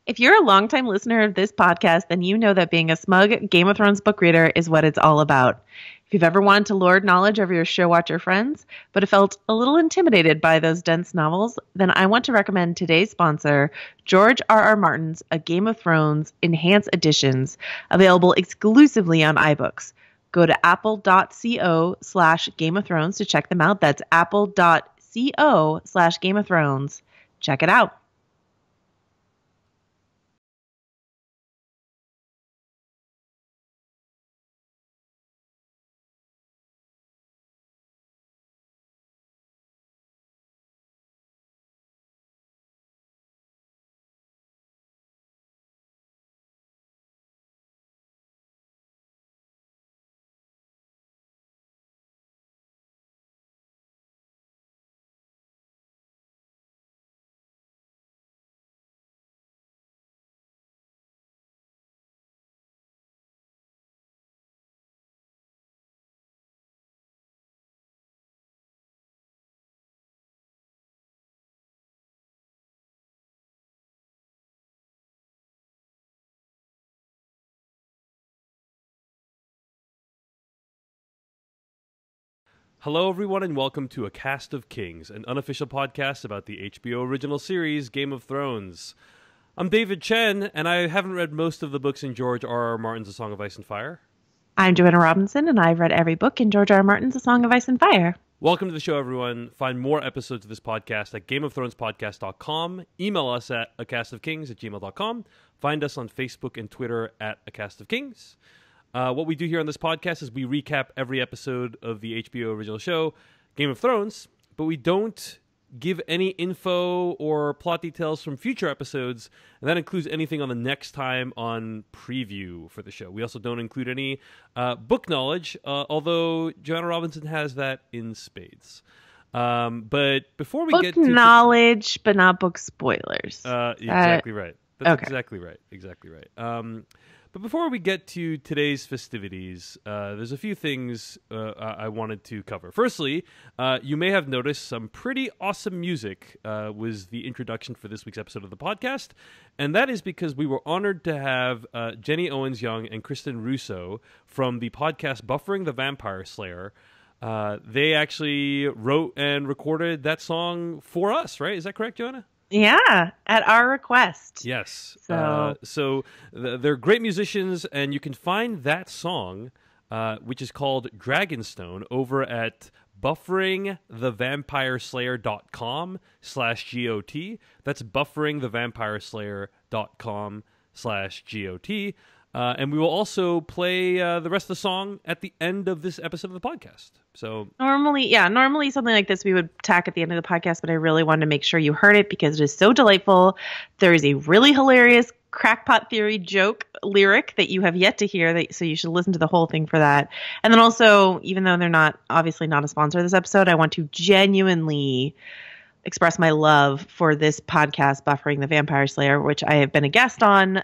If you're a longtime listener of this podcast, then you know that being a smug Game of Thrones book reader is what it's all about. If you've ever wanted to lord knowledge over your show watcher friends, but have felt a little intimidated by those dense novels, then I want to recommend today's sponsor, George R.R. Martin's A Game of Thrones Enhanced Editions, available exclusively on iBooks. Go to apple.co/Game of Thrones to check them out. That's apple.co/Game of Thrones. Check it out. Hello, everyone, and welcome to A Cast of Kings, an unofficial podcast about the HBO original series, Game of Thrones. I'm David Chen, and I haven't read most of the books in George R.R. Martin's A Song of Ice and Fire. I'm Joanna Robinson, and I've read every book in George R. R. Martin's A Song of Ice and Fire. Welcome to the show, everyone. Find more episodes of this podcast at GameOfThronesPodcast.com. Email us at acastofkings@gmail.com. Find us on Facebook and Twitter at A Cast of Kings. What we do here on this podcast is we recap every episode of the HBO original show, Game of Thrones, but we don't give any info or plot details from future episodes, and that includes anything on the next time on preview for the show. We also don't include any book knowledge, although Joanna Robinson has that in spades. But before we get to knowledge, but not book spoilers. Exactly right. That's okay. Exactly right. Exactly right. But before we get to today's festivities, there's a few things I wanted to cover. Firstly, you may have noticed some pretty awesome music was the introduction for this week's episode of the podcast, and that is because we were honored to have Jenny Owens-Young and Kristen Russo from the podcast Buffering the Vampire Slayer. They actually wrote and recorded that song for us, right? Is that correct, Joanna? Yeah, at our request. Yes. So They're great musicians, and you can find that song, which is called Dragonstone, over at bufferingthevampireslayer.com/GOT. That's bufferingthevampireslayer.com/GOT. And we will also play the rest of the song at the end of this episode of the podcast. So normally something like this we would tack at the end of the podcast, but I really wanted to make sure you heard it because it is so delightful. There is a really hilarious crackpot theory joke lyric that you have yet to hear, so you should listen to the whole thing for that. And then also, even though they're obviously not a sponsor of this episode, I want to genuinely express my love for this podcast, Buffering the Vampire Slayer, which I have been a guest on.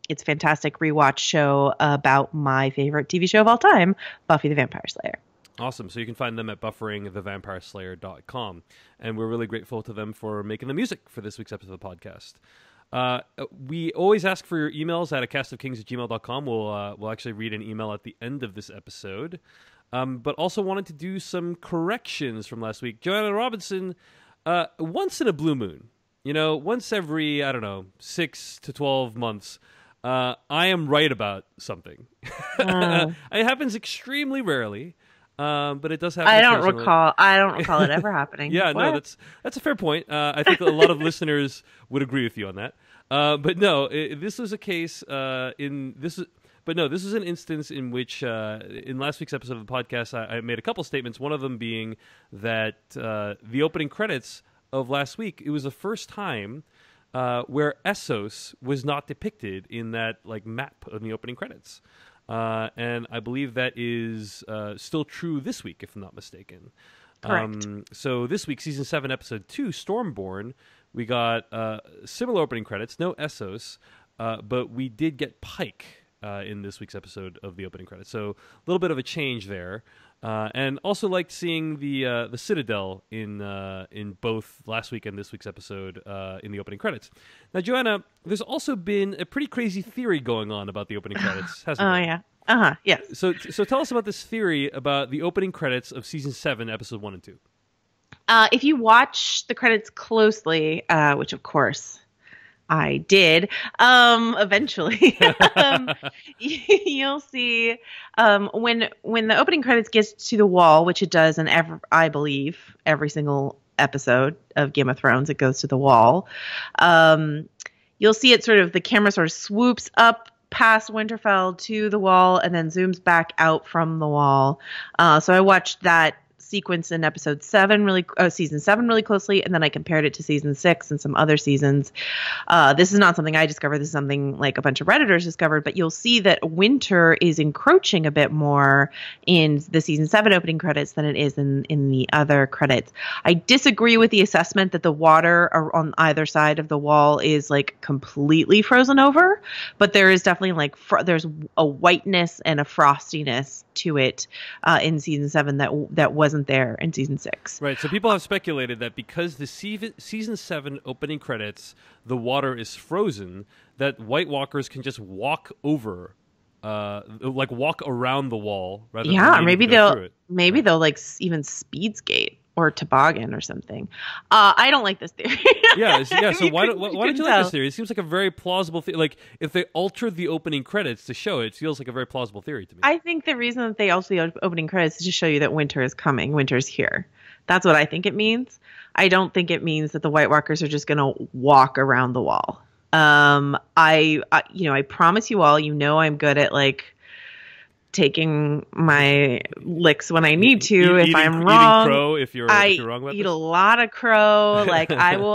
It's a fantastic rewatch show about my favorite TV show of all time, Buffy the Vampire Slayer. Awesome. So you can find them at bufferingthevampireslayer.com. And we're really grateful to them for making the music for this week's episode of the podcast. We always ask for your emails at acastofkings@gmail.com. We'll actually read an email at the end of this episode. But also wanted to do some corrections from last week. Joanna Robinson, once in a blue moon, once every, 6 to 12 months, I am right about something. It happens extremely rarely. But it does happen. I don't recall it ever happening. Yeah, no, that's a fair point. I think a lot of listeners would agree with you on that. But no, this was a case this is an instance in which in last week's episode of the podcast, I made a couple statements. One of them being that the opening credits of last week, it was the first time where Essos was not depicted in that map of the opening credits. And I believe that is still true this week, if I'm not mistaken. Correct. So this week, Season 7, Episode 2, Stormborn, we got similar opening credits, no Essos, but we did get Pike in this week's episode of the opening credits. So a little bit of a change there. And also liked seeing the Citadel in both last week and this week's episode in the opening credits. Now, Joanna, there's also been a pretty crazy theory going on about the opening credits, hasn't there? Oh yeah. Uh-huh. Yes. So tell us about this theory about the opening credits of season 7, episode 1 and 2. If you watch the credits closely, which of course I did, eventually, you'll see when the opening credits gets to the wall, which it does in I believe every single episode of Game of Thrones, it goes to the wall. You'll see it the camera sort of swoops up past Winterfell to the wall and then zooms back out from the wall. So I watched that sequence in season 7 really closely, and then I compared it to season 6 and some other seasons. This is not something I discovered. This is something like a bunch of Redditors discovered, but you'll see that winter is encroaching a bit more in the season 7 opening credits than it is in the other credits. I disagree with the assessment that the water on either side of the wall is like completely frozen over, but there is definitely there's a whiteness and a frostiness to it in season 7 that wasn't there in season 6. Right. So people have speculated that because the season 7 opening credits, the water is frozen, that White Walkers can just walk over, walk around the wall rather than maybe through it. They'll even speed skate or toboggan or something. I don't like this theory. So why don't you like this theory? It seems like a very plausible theory. Like, if they altered the opening credits to show it, feels like a very plausible theory to me. I think the reason that they alter the opening credits is to show you that winter is coming. Winter's here. That's what I think it means. I don't think it means that the White Walkers are just going to walk around the wall. I promise you all, I'm good at taking my licks when I need to. If I'm wrong, eating crow if you're wrong about I eat a lot of crow.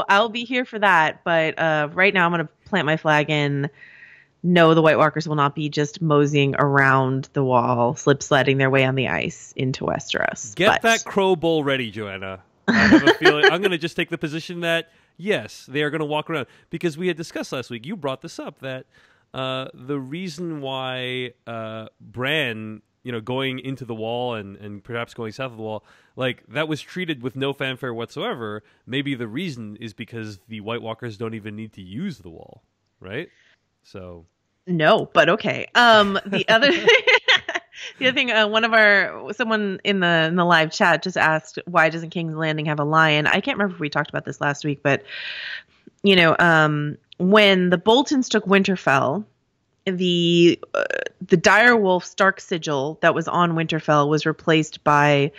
I'll be here for that. But right now I'm going to plant my flag in. No, the White Walkers will not be just moseying around the wall, slip sledding their way on the ice into Westeros. Get that crow bowl ready, Joanna. I have a feeling I'm going to just take the position that yes, they are going to walk around, because we had discussed last week. You brought this up that. The reason why Bran, going into the wall and perhaps going south of the wall, that was treated with no fanfare whatsoever, maybe the reason is because the White Walkers don't even need to use the wall, right? So no, but okay. The other the other thing, someone in the live chat just asked, why doesn't King's Landing have a lion? I can't remember if we talked about this last week, but when the Boltons took Winterfell, the direwolf Stark sigil that was on Winterfell was replaced by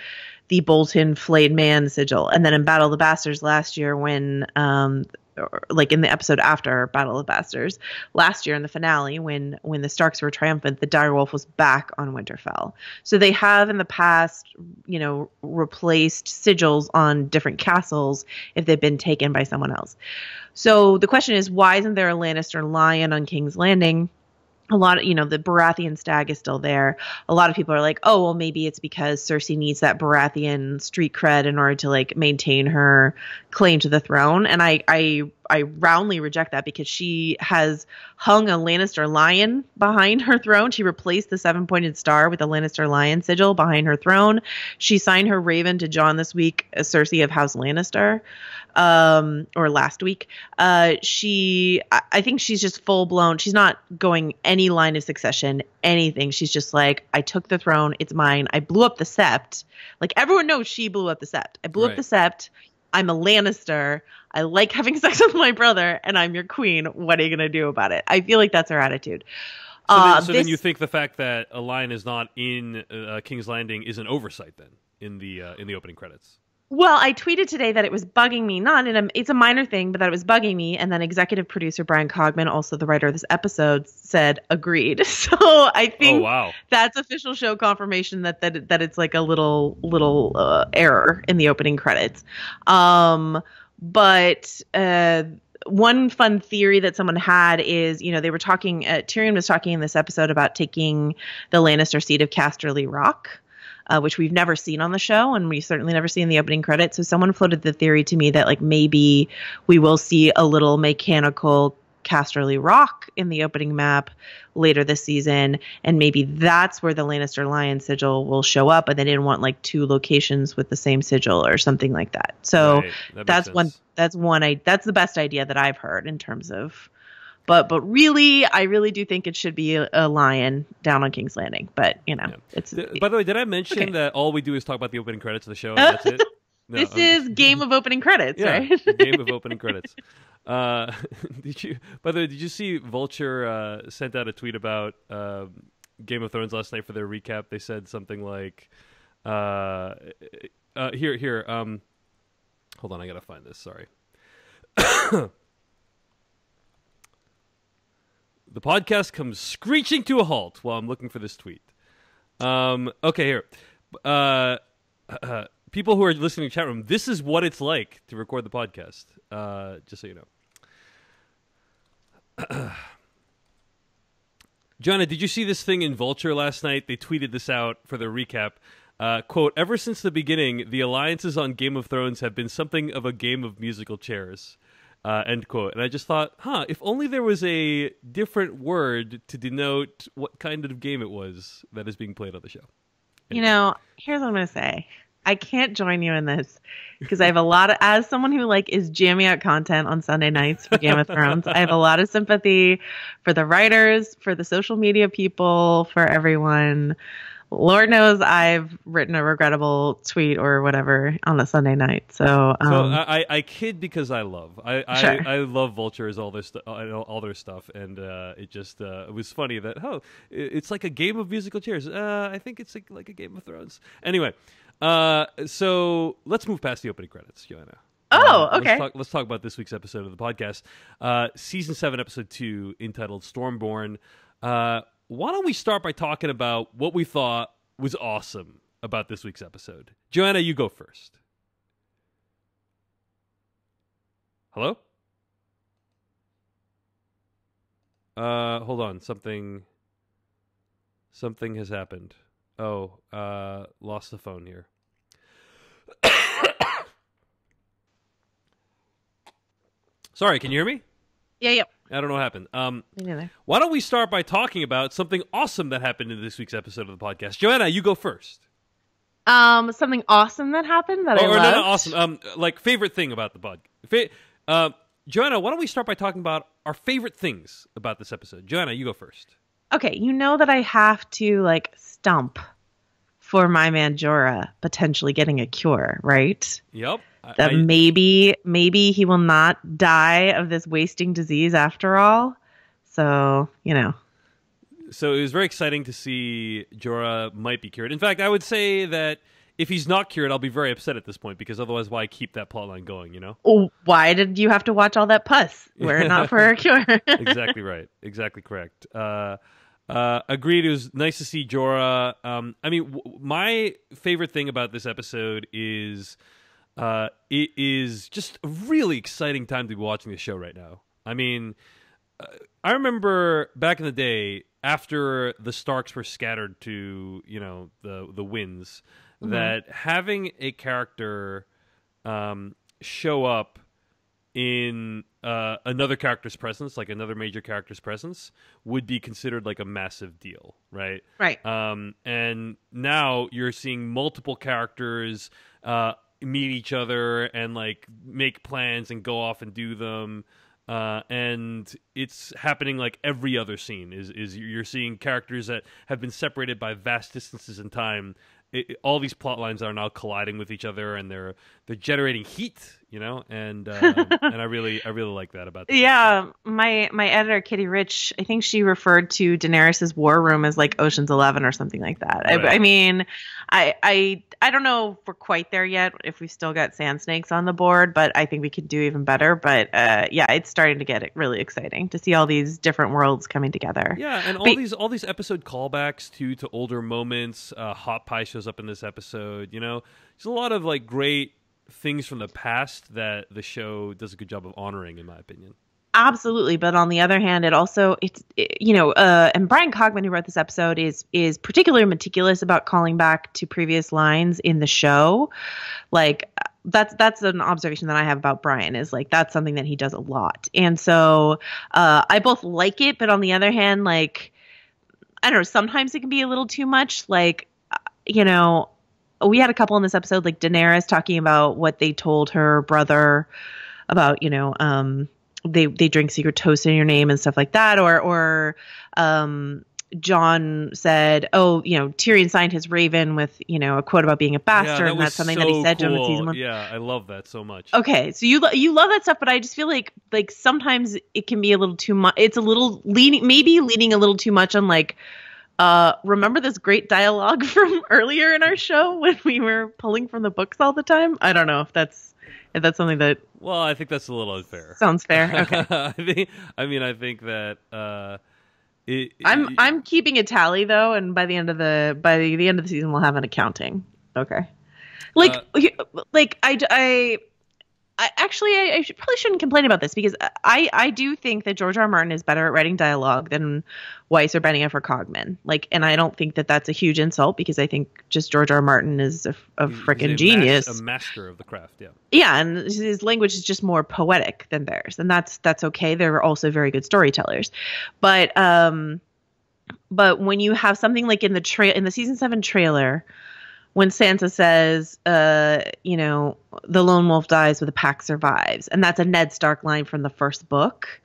the Bolton flayed man sigil. And then in Battle of the Bastards last year, when in the episode after Battle of the Bastards last year in the finale, when the Starks were triumphant, the direwolf was back on Winterfell. So they have in the past, replaced sigils on different castles if they've been taken by someone else. So the question is, why isn't there a Lannister lion on King's Landing? A lot of, the Baratheon stag is still there. A lot of people are like, oh, well, maybe it's because Cersei needs that Baratheon street cred in order to maintain her claim to the throne. And I roundly reject that, because she has hung a Lannister lion behind her throne. She replaced the 7-pointed star with a Lannister lion sigil behind her throne. She signed her raven to Jon this week, Cersei of House Lannister. Or last week. I think she's just full blown. She's not going any line of succession, anything. She's just like, I took the throne. It's mine. I blew up the sept. Everyone knows she blew up the sept. I blew up the sept. I'm a Lannister. I like having sex with my brother, and I'm your queen. What are you going to do about it? I feel like that's her attitude. Then you think the fact that a lion is not in King's Landing is an oversight then in the opening credits? Well, I tweeted today that it was bugging me. It's a minor thing, but that it was bugging me. And then executive producer Brian Cogman, also the writer of this episode, said agreed. So I think that's official show confirmation that it's a little error in the opening credits. But one fun theory that someone had is, they were talking. Tyrion was talking in this episode about taking the Lannister seat of Casterly Rock. Which we've never seen on the show, and we certainly never see in the opening credits. So someone floated the theory to me that maybe we will see a little mechanical Casterly Rock in the opening map later this season, and maybe that's where the Lannister Lion sigil will show up, and they didn't want like 2 locations with the same sigil or something like that. So Right. That makes that's sense. that's the best idea that I've heard in terms of. But really, I really do think it should be a lion down on King's Landing. But it's. By the way, did I mention okay. that all we do is talk about the opening credits of the show, and that's it? No, This is game of opening credits, yeah, right? the game of opening credits. By the way, did you see Vulture sent out a tweet about Game of Thrones last night for their recap? They said something like, here. Hold on, I gotta find this. Sorry. The podcast comes screeching to a halt while I'm looking for this tweet. Okay, here. People who are listening in the chat room, this is what it's like to record the podcast. Just so you know. Joanna, did you see this thing in Vulture last night? They tweeted this out for their recap. Quote, ever since the beginning, the alliances on Game of Thrones have been something of a game of musical chairs. End quote. And I just thought, if only there was a different word to denote what kind of game it was that is being played on the show. Anyway. Here's what I'm going to say. I can't join you in this because I have as someone who is jamming out content on Sunday nights for Game of Thrones, I have a lot of sympathy for the writers, for the social media people, for everyone. Lord knows I've written a regrettable tweet or whatever on a Sunday night. So I kid because I love. Sure. I love Vultures, all their stuff, and it was funny that it's like a game of musical chairs. I think it's like a Game of Thrones. Anyway, so let's move past the opening credits, Joanna. Okay. Let's talk about this week's episode of the podcast, season 7, episode 2, entitled Stormborn. Why don't we start by talking about what we thought was awesome about this week's episode? Joanna, you go first. Hello? Hold on. Something has happened. Lost the phone here. Sorry, can you hear me? Yeah. I don't know what happened. Me neither. Why don't we start by talking about something awesome that happened in this week's episode of the podcast? Joanna, you go first. Something awesome that happened that I loved. No, awesome. Favorite thing about the pod. Joanna, why don't we start by talking about our favorite things about this episode? Joanna, you go first. Okay, you know that I have to stump for my man Jorah potentially getting a cure, right? Yep. That maybe he will not die of this wasting disease after all. So, So it was very exciting to see Jorah might be cured. In fact, I would say that if he's not cured, I'll be very upset at this point, because otherwise why keep that plotline going, Oh, why did you have to watch all that pus? Were it not for a cure? Exactly right. Exactly correct. Agreed. It was nice to see Jorah. My favorite thing about this episode is it is just a really exciting time to be watching the show right now. I mean, I remember back in the day, after the Starks were scattered to the winds, mm-hmm. that having a character show up in another character's presence, like another major character's presence, would be considered like a massive deal, right? Right. And now you're seeing multiple characters meet each other and make plans and go off and do them. And it's happening every other scene is you're seeing characters that have been separated by vast distances in time. All these plot lines are now colliding with each other, and they're generating heat, and I really like that about this. Yeah, my editor Kitty Rich, I think she referred to Daenerys's war room as Ocean's 11 or something like that. Right. I mean, I don't know if we're quite there yet, if we've still got sand snakes on the board, but I think we could do even better. But yeah, it's starting to get really exciting to see all these different worlds coming together. Yeah, and all these episode callbacks to older moments. Hot Pie shows up in this episode. There's a lot of great things from the past that the show does a good job of honoring, in my opinion. Absolutely, but on the other hand, and Brian Cogman, who wrote this episode, is particularly meticulous about calling back to previous lines in the show. that's an observation that I have about Brian, is like that's something that he does a lot. And so I both like it, but on the other hand, like, I don't know, sometimes it can be a little too much. Like, you know, we had a couple in this episode, like Daenerys talking about what they told her brother about, you know, they drink secret toast in your name and stuff like that. Or John said, oh, you know, Tyrion signed his raven with, you know, a quote about being a bastard. Yeah, And that's something that he said to him in season 1. Yeah, I love that so much. Okay, so you love that stuff, but I just feel like sometimes it can be a little too much. It's a little leaning a little too much on like, remember this great dialogue from earlier in our show when we were pulling from the books all the time? I don't know if that's something that. Well, I think that's a little unfair. Sounds fair. Okay. I think that I'm keeping a tally though, and by the end of the season we'll have an accounting. Okay. Like I probably shouldn't complain about this, because I do think that George R. R. Martin is better at writing dialogue than Weiss or Benioff or Cogman. Like, and I don't think that that's a huge insult, because I think just George R. R. Martin is a freaking genius, a master of the craft. Yeah. Yeah, and his language is just more poetic than theirs, and that's okay. They're also very good storytellers, but when you have something like in the season 7 trailer, when Sansa says, you know, the lone wolf dies but the pack survives. And that's a Ned Stark line from the first book.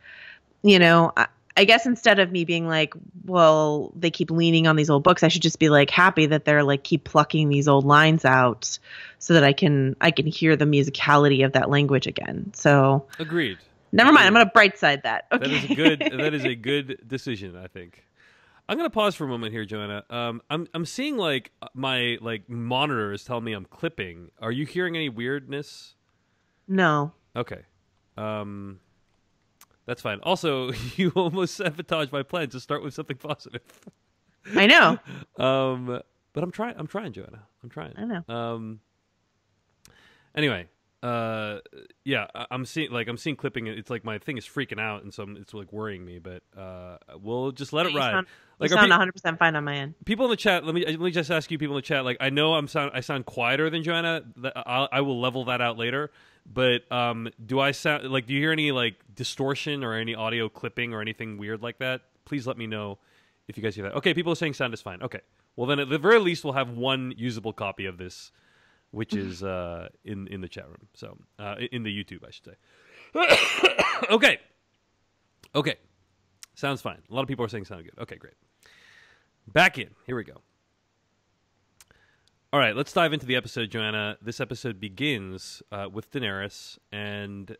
You know, I guess instead of me being like, well, they keep leaning on these old books, I should just be like happy that they're like keep plucking these old lines out so that I can hear the musicality of that language again. So agreed. Never mind. I'm going to bright side that. Okay. That is a good decision, I think. I'm gonna pause for a moment here, Joanna. I'm seeing like my monitor is telling me I'm clipping. Are you hearing any weirdness? No. Okay. That's fine. Also, you almost sabotaged my plan to start with something positive. I know. But I'm trying, Joanna. I'm trying. I know. Anyway. Yeah, I'm seeing clipping. It's like my thing is freaking out, and so it's like worrying me. But we'll just let it ride. You sound 100% fine on my end. People in the chat, let me just ask you, people in the chat. Like, I know I sound quieter than Joanna. I will level that out later. But do I sound like? Do you hear any like distortion or any audio clipping or anything weird like that? Please let me know if you guys hear that. Okay, people are saying sound is fine. Okay, well then at the very least we'll have one usable copy of this, which is in the chat room. So in the YouTube, I should say. Okay. Sounds fine. A lot of people are saying sound good. Okay, great. Back in. Here we go. All right, let's dive into the episode, Joanna. This episode begins with Daenerys, and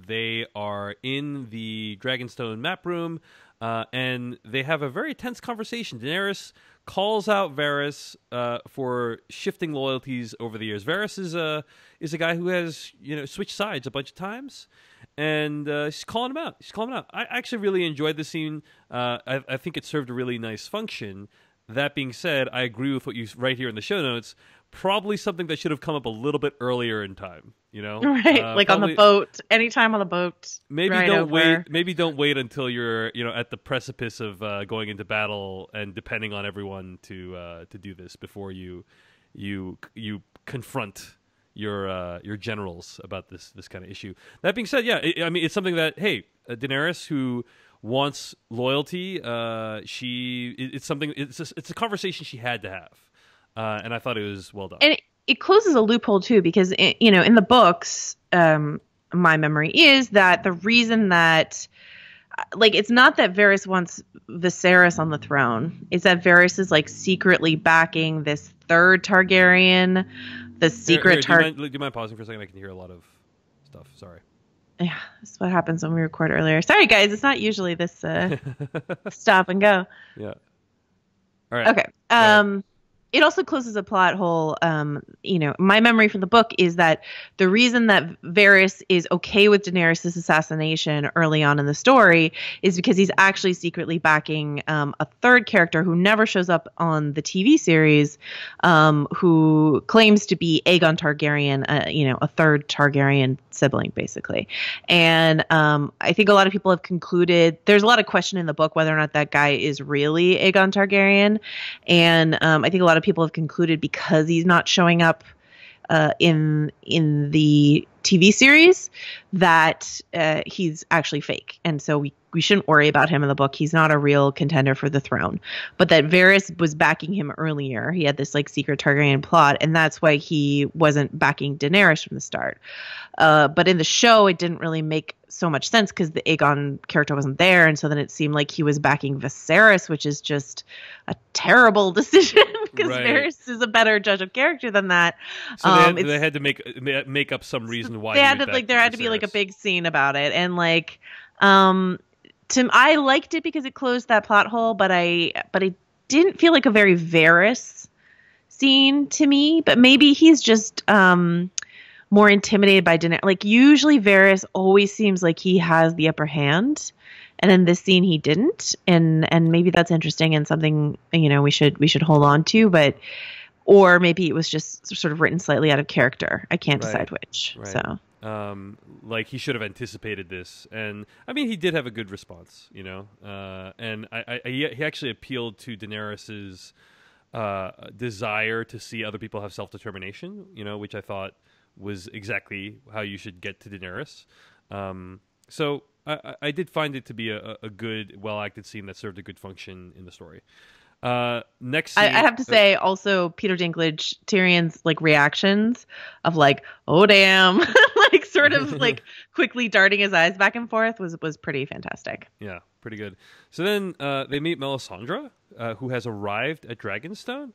they are in the Dragonstone map room, and they have a very tense conversation. Daenerys calls out Varys for shifting loyalties over the years. Varys is a guy who has switched sides a bunch of times, and she's calling him out. I actually really enjoyed the scene. I think it served a really nice function. That being said, I agree with what you write here in the show notes. Probably something that should have come up a little bit earlier in time. Right? Like on the boat, anytime on the boat. Maybe don't wait. Maybe don't wait until you're at the precipice of going into battle and depending on everyone to do this before you confront your generals about this kind of issue. That being said, yeah, it's something that Daenerys, who wants loyalty, it's a conversation she had to have, and I thought it was well done. And it closes a loophole too, because in the books, my memory is that the reason that it's not that Varys wants Viserys on the throne, it's that Varys is secretly backing this third Targaryen, the secret Targaryen. Do you mind pausing for a second? I can hear a lot of stuff. Sorry. Yeah, that's what happens when we record earlier. Sorry, guys. It's not usually this stop and go. Yeah. All right. Okay. It also closes a plot hole. My memory from the book is that the reason that Varys is okay with Daenerys' assassination early on in the story is because he's actually secretly backing a third character who never shows up on the TV series, who claims to be Aegon Targaryen, a third Targaryen sibling, basically. And I think a lot of people have concluded, there's a lot of question in the book whether or not that guy is really Aegon Targaryen. And I think a lot of people have concluded, because he's not showing up in the TV series that he's actually fake, and so we shouldn't worry about him in the book. He's not a real contender for the throne, but that Varys was backing him earlier. He had this like secret Targaryen plot, and that's why he wasn't backing Daenerys from the start. But in the show, it didn't really make so much sense because the Aegon character wasn't there, and so then it seemed like he was backing Viserys, which is just a terrible decision because Varys is a better judge of character than that. So they had to make up some reason why they had to there had to be like a big scene about it, and like I liked it because it closed that plot hole, but I didn't feel like a very Varys scene to me. But maybe he's just more intimidated by Daenerys. Like usually Varys always seems like he has the upper hand, and in this scene he didn't. And maybe that's interesting and something we should hold on to. But or maybe it was just sort of written slightly out of character. I can't decide which. Right. So. Like he should have anticipated this, and I mean he did have a good response, and he actually appealed to Daenerys's desire to see other people have self-determination, which I thought was exactly how you should get to Daenerys. So I did find it to be a good, well-acted scene that served a good function in the story. Next scene, I have to say also Peter Dinklage, Tyrion's like reactions of like, oh damn, like sort of like quickly darting his eyes back and forth was pretty fantastic. Yeah, pretty good. So then they meet Melisandre, who has arrived at Dragonstone.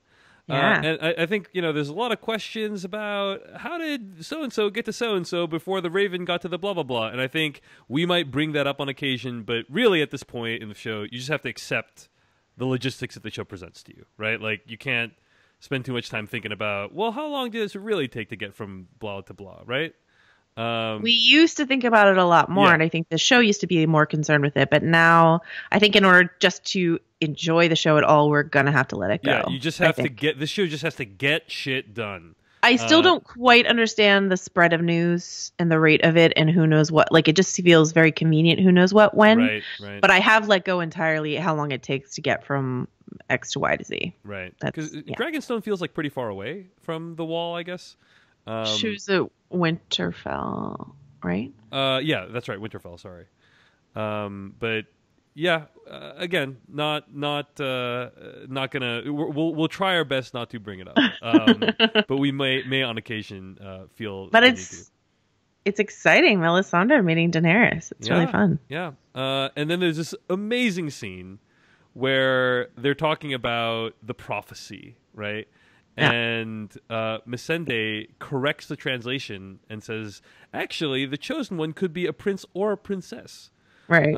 Yeah. And I think, there's a lot of questions about how did so-and-so get to so-and-so before the Raven got to the blah, blah, blah. And I think we might bring that up on occasion, but really at this point in the show, you just have to accept the logistics that the show presents to you, right? Like you can't spend too much time thinking about, well, how long does it really take to get from blah to blah, right? We used to think about it a lot more, and I think the show used to be more concerned with it. But now, I think in order just to enjoy the show at all, we're gonna have to let it go. Yeah, you just have to get this show just has to get shit done. I still don't quite understand the spread of news and the rate of it, and who knows what. Like it just feels very convenient. Who knows what when? Right. But I have let go entirely how long it takes to get from X to Y to Z. Right. Because Dragonstone feels like pretty far away from the Wall, I guess. She was at Winterfell, right? Yeah, that's right, Winterfell. Sorry, but yeah, again, not gonna. We'll try our best not to bring it up, but we may on occasion feel. But it's exciting, Melisandre meeting Daenerys. It's really fun. Yeah, and then there's this amazing scene where they're talking about the prophecy, right? And Missandei corrects the translation and says, actually, the chosen one could be a prince or a princess. Right.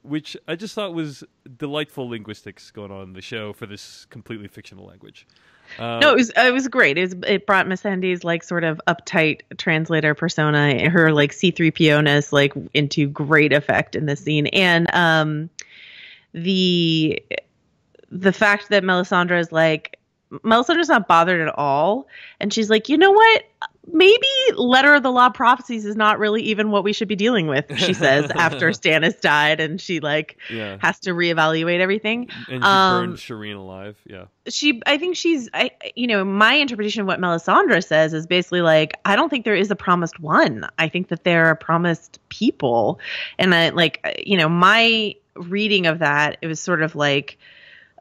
Which I just thought was delightful linguistics going on in the show for this completely fictional language. No, it was great. It brought Missandei's like sort of uptight translator persona, her like C-3PO-ness like into great effect in this scene. And the fact that Melisandre's not bothered at all. And she's like, you know what? Maybe letter of the law prophecies is not really even what we should be dealing with, she says, after Stannis died and she has to reevaluate everything. And she burned Shireen alive. Yeah. My interpretation of what Melisandre says is basically like, I don't think there is a promised one. I think that there are promised people. And my reading of that, it was sort of like,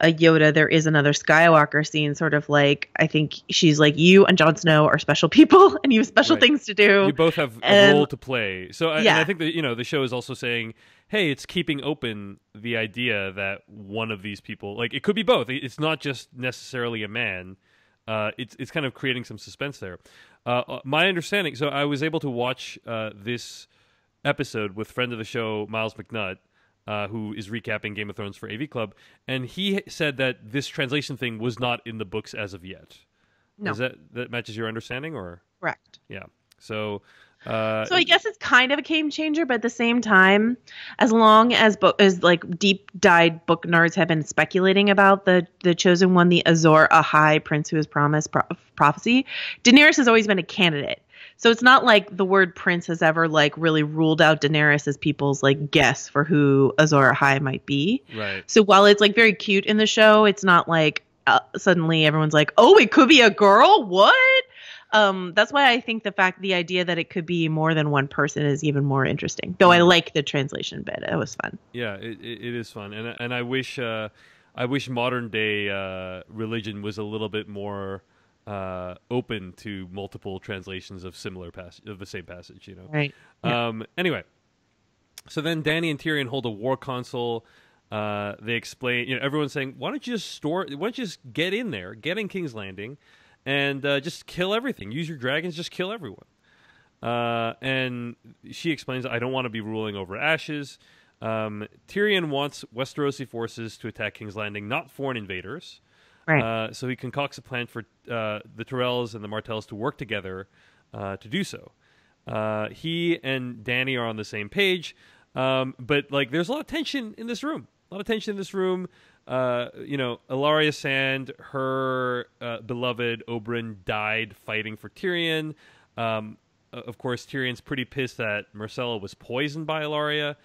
a Yoda, there is another Skywalker scene, sort of like, I think she's like, you and Jon Snow are special people and you have special things to do. You both have a role to play. So and I think that, the show is also saying, hey, it's keeping open the idea that one of these people, like it could be both. It's not just necessarily a man. It's kind of creating some suspense there. My understanding, so I was able to watch this episode with friend of the show, Miles McNutt, who is recapping Game of Thrones for AV Club, and he said that this translation thing was not in the books as of yet. No. Is that matches your understanding, or? Correct. Yeah. So I guess it's kind of a game changer, but at the same time, as long as like deep-dyed book nerds have been speculating about the chosen one, the Azor Ahai prince who is promised prophecy, Daenerys has always been a candidate. So it's not like the word prince has ever like really ruled out Daenerys as people's like guess for who Azor Ahai might be. Right. So while it's like very cute in the show, it's not like suddenly everyone's like, oh, it could be a girl. What? That's why I think the idea that it could be more than one person is even more interesting. Though I like the translation bit; it was fun. Yeah, it is fun, and I wish modern day religion was a little bit more open to multiple translations of the same passage. You know, right? Yeah. Anyway, so then Dany and Tyrion hold a war council. They explain, everyone's saying, why don't you just get in there, get in King's Landing, and just kill everything. Use your dragons, just kill everyone. And she explains, I don't want to be ruling over ashes. Tyrion wants Westerosi forces to attack King's Landing, not foreign invaders. Right. So he concocts a plan for the Tyrells and the Martells to work together to do so. He and Dany are on the same page, but there's a lot of tension in this room. Ilaria Sand, her beloved Oberyn, died fighting for Tyrion. Of course, Tyrion's pretty pissed that Myrcella was poisoned by Ilaria.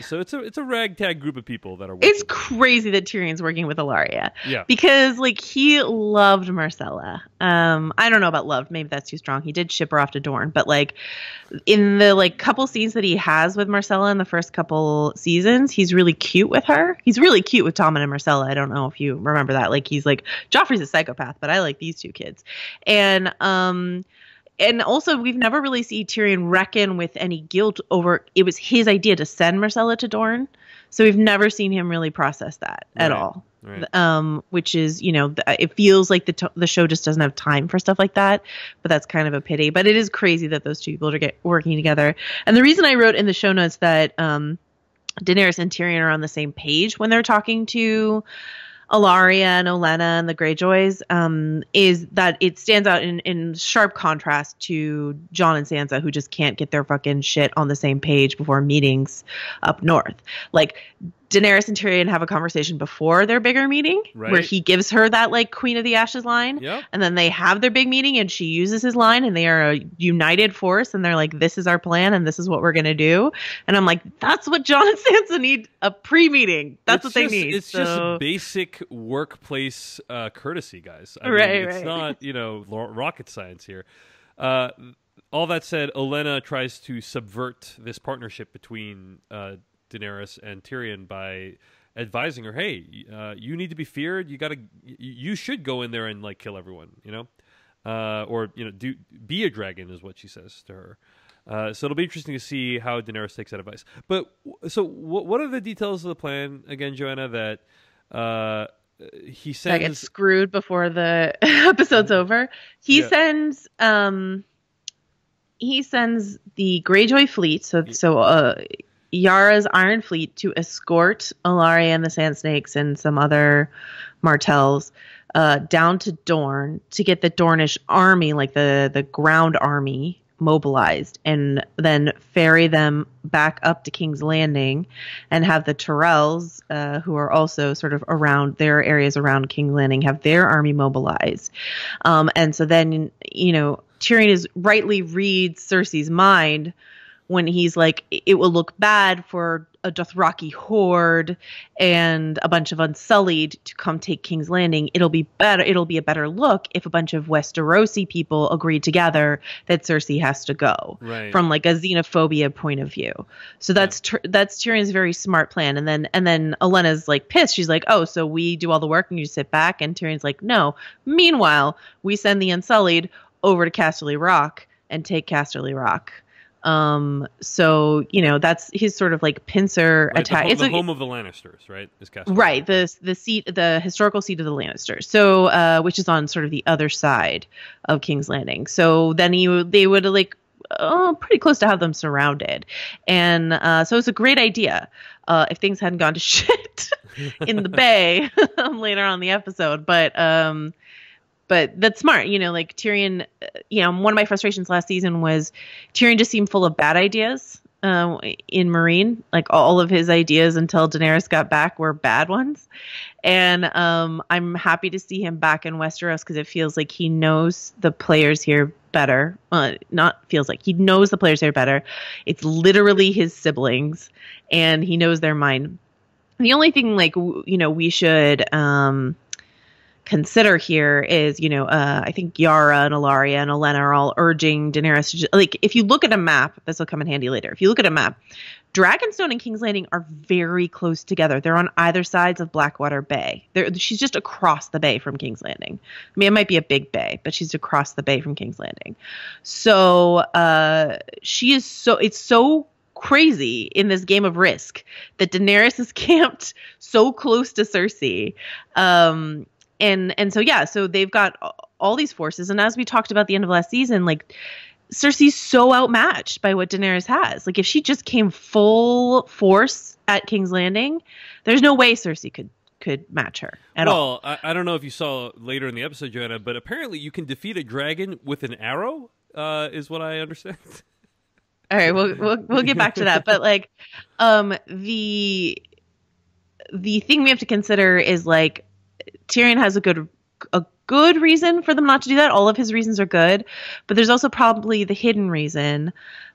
So it's a ragtag group of people that are working. It's crazy that Tyrion's working with Ilaria. Yeah. Because he loved Myrcella. I don't know about love. Maybe that's too strong. He did ship her off to Dorne, but in the couple scenes that he has with Myrcella in the first couple seasons, he's really cute with her. He's really cute with Tommen and Myrcella. I don't know if you remember that. He's Joffrey's a psychopath, but I like these two kids. And also, we've never really seen Tyrion reckon with any guilt over it was his idea to send Myrcella to Dorne. So we've never seen him really process that at all. Right. Which is, it feels like the show just doesn't have time for stuff like that. But that's kind of a pity. But it is crazy that those two people are working together. And the reason I wrote in the show notes that Daenerys and Tyrion are on the same page when they're talking to Ilaria and Olenna and the Greyjoys, is that it stands out in sharp contrast to Jon and Sansa, who just can't get their fucking shit on the same page before meetings up north. Daenerys and Tyrion have a conversation before their bigger meeting, right, where he gives her that Queen of the Ashes line. Yep. And then they have their big meeting and she uses his line and they are a united force and they're like, this is our plan and this is what we're going to do. And I'm like, that's what Jon and Sansa need, a pre-meeting. That's what they need. It's just basic workplace courtesy, guys. It's not, rocket science here. All that said, Olenna tries to subvert this partnership between Daenerys and Tyrion by advising her, hey, you need to be feared. You should go in there and kill everyone, be a dragon is what she says to her. So it'll be interesting to see how Daenerys takes that advice. But so what are the details of the plan again, Joanna? That he sends. I get screwed before the episode's over. He sends the Greyjoy fleet. So Yara's Iron Fleet to escort Ilaria and the Sand Snakes and some other Martells down to Dorne to get the Dornish army, the ground army, mobilized, and then ferry them back up to King's Landing and have the Tyrells, who are also sort of around their areas around King's Landing, have their army mobilized. And so then, Tyrion rightly reads Cersei's mind when he's like, it will look bad for a Dothraki horde and a bunch of Unsullied to come take King's Landing. It'll be a better look if a bunch of Westerosi people agree together that Cersei has to go, right, from a xenophobia point of view. So that's Tyrion's very smart plan. And then Olenna's pissed. She's like, oh, so we do all the work and you sit back? And Tyrion's like, no. Meanwhile, we send the Unsullied over to Casterly Rock and take Casterly Rock. So that's his sort of pincer attack. It's the home of the Lannisters, right? Is Casterly right? The historical seat of the Lannisters. So, which is on sort of the other side of King's Landing. So then they would pretty close to have them surrounded, and so it's a great idea. If things hadn't gone to shit in the Bay later on in the episode, but that's smart, Tyrion, one of my frustrations last season was Tyrion just seemed full of bad ideas in Marine. All of his ideas until Daenerys got back were bad ones. And I'm happy to see him back in Westeros because it feels like he knows the players here better. Not feels like, he knows the players here better. It's literally his siblings and he knows their mind. The only thing we should consider here is, I think Yara and Ilaria and Olenna are all urging Daenerys to like, if you look at a map, this will come in handy later. If you look at a map, Dragonstone and King's Landing are very close together. They're on either sides of Blackwater Bay. She's just across the bay from King's Landing. I mean, it might be a big bay, but she's across the bay from King's Landing. So it's so crazy in this game of Risk that Daenerys is camped so close to Cersei. So they've got all these forces. And as we talked about at the end of last season, like, Cersei's so outmatched by what Daenerys has. Like, if she just came full force at King's Landing, there's no way Cersei could match her at all. Well, I don't know if you saw later in the episode, Joanna, but apparently you can defeat a dragon with an arrow, is what I understand. All right, we'll get back to that. But like, the thing we have to consider is, like, Tyrion has a good reason for them not to do that. All of his reasons are good, but there's also probably the hidden reason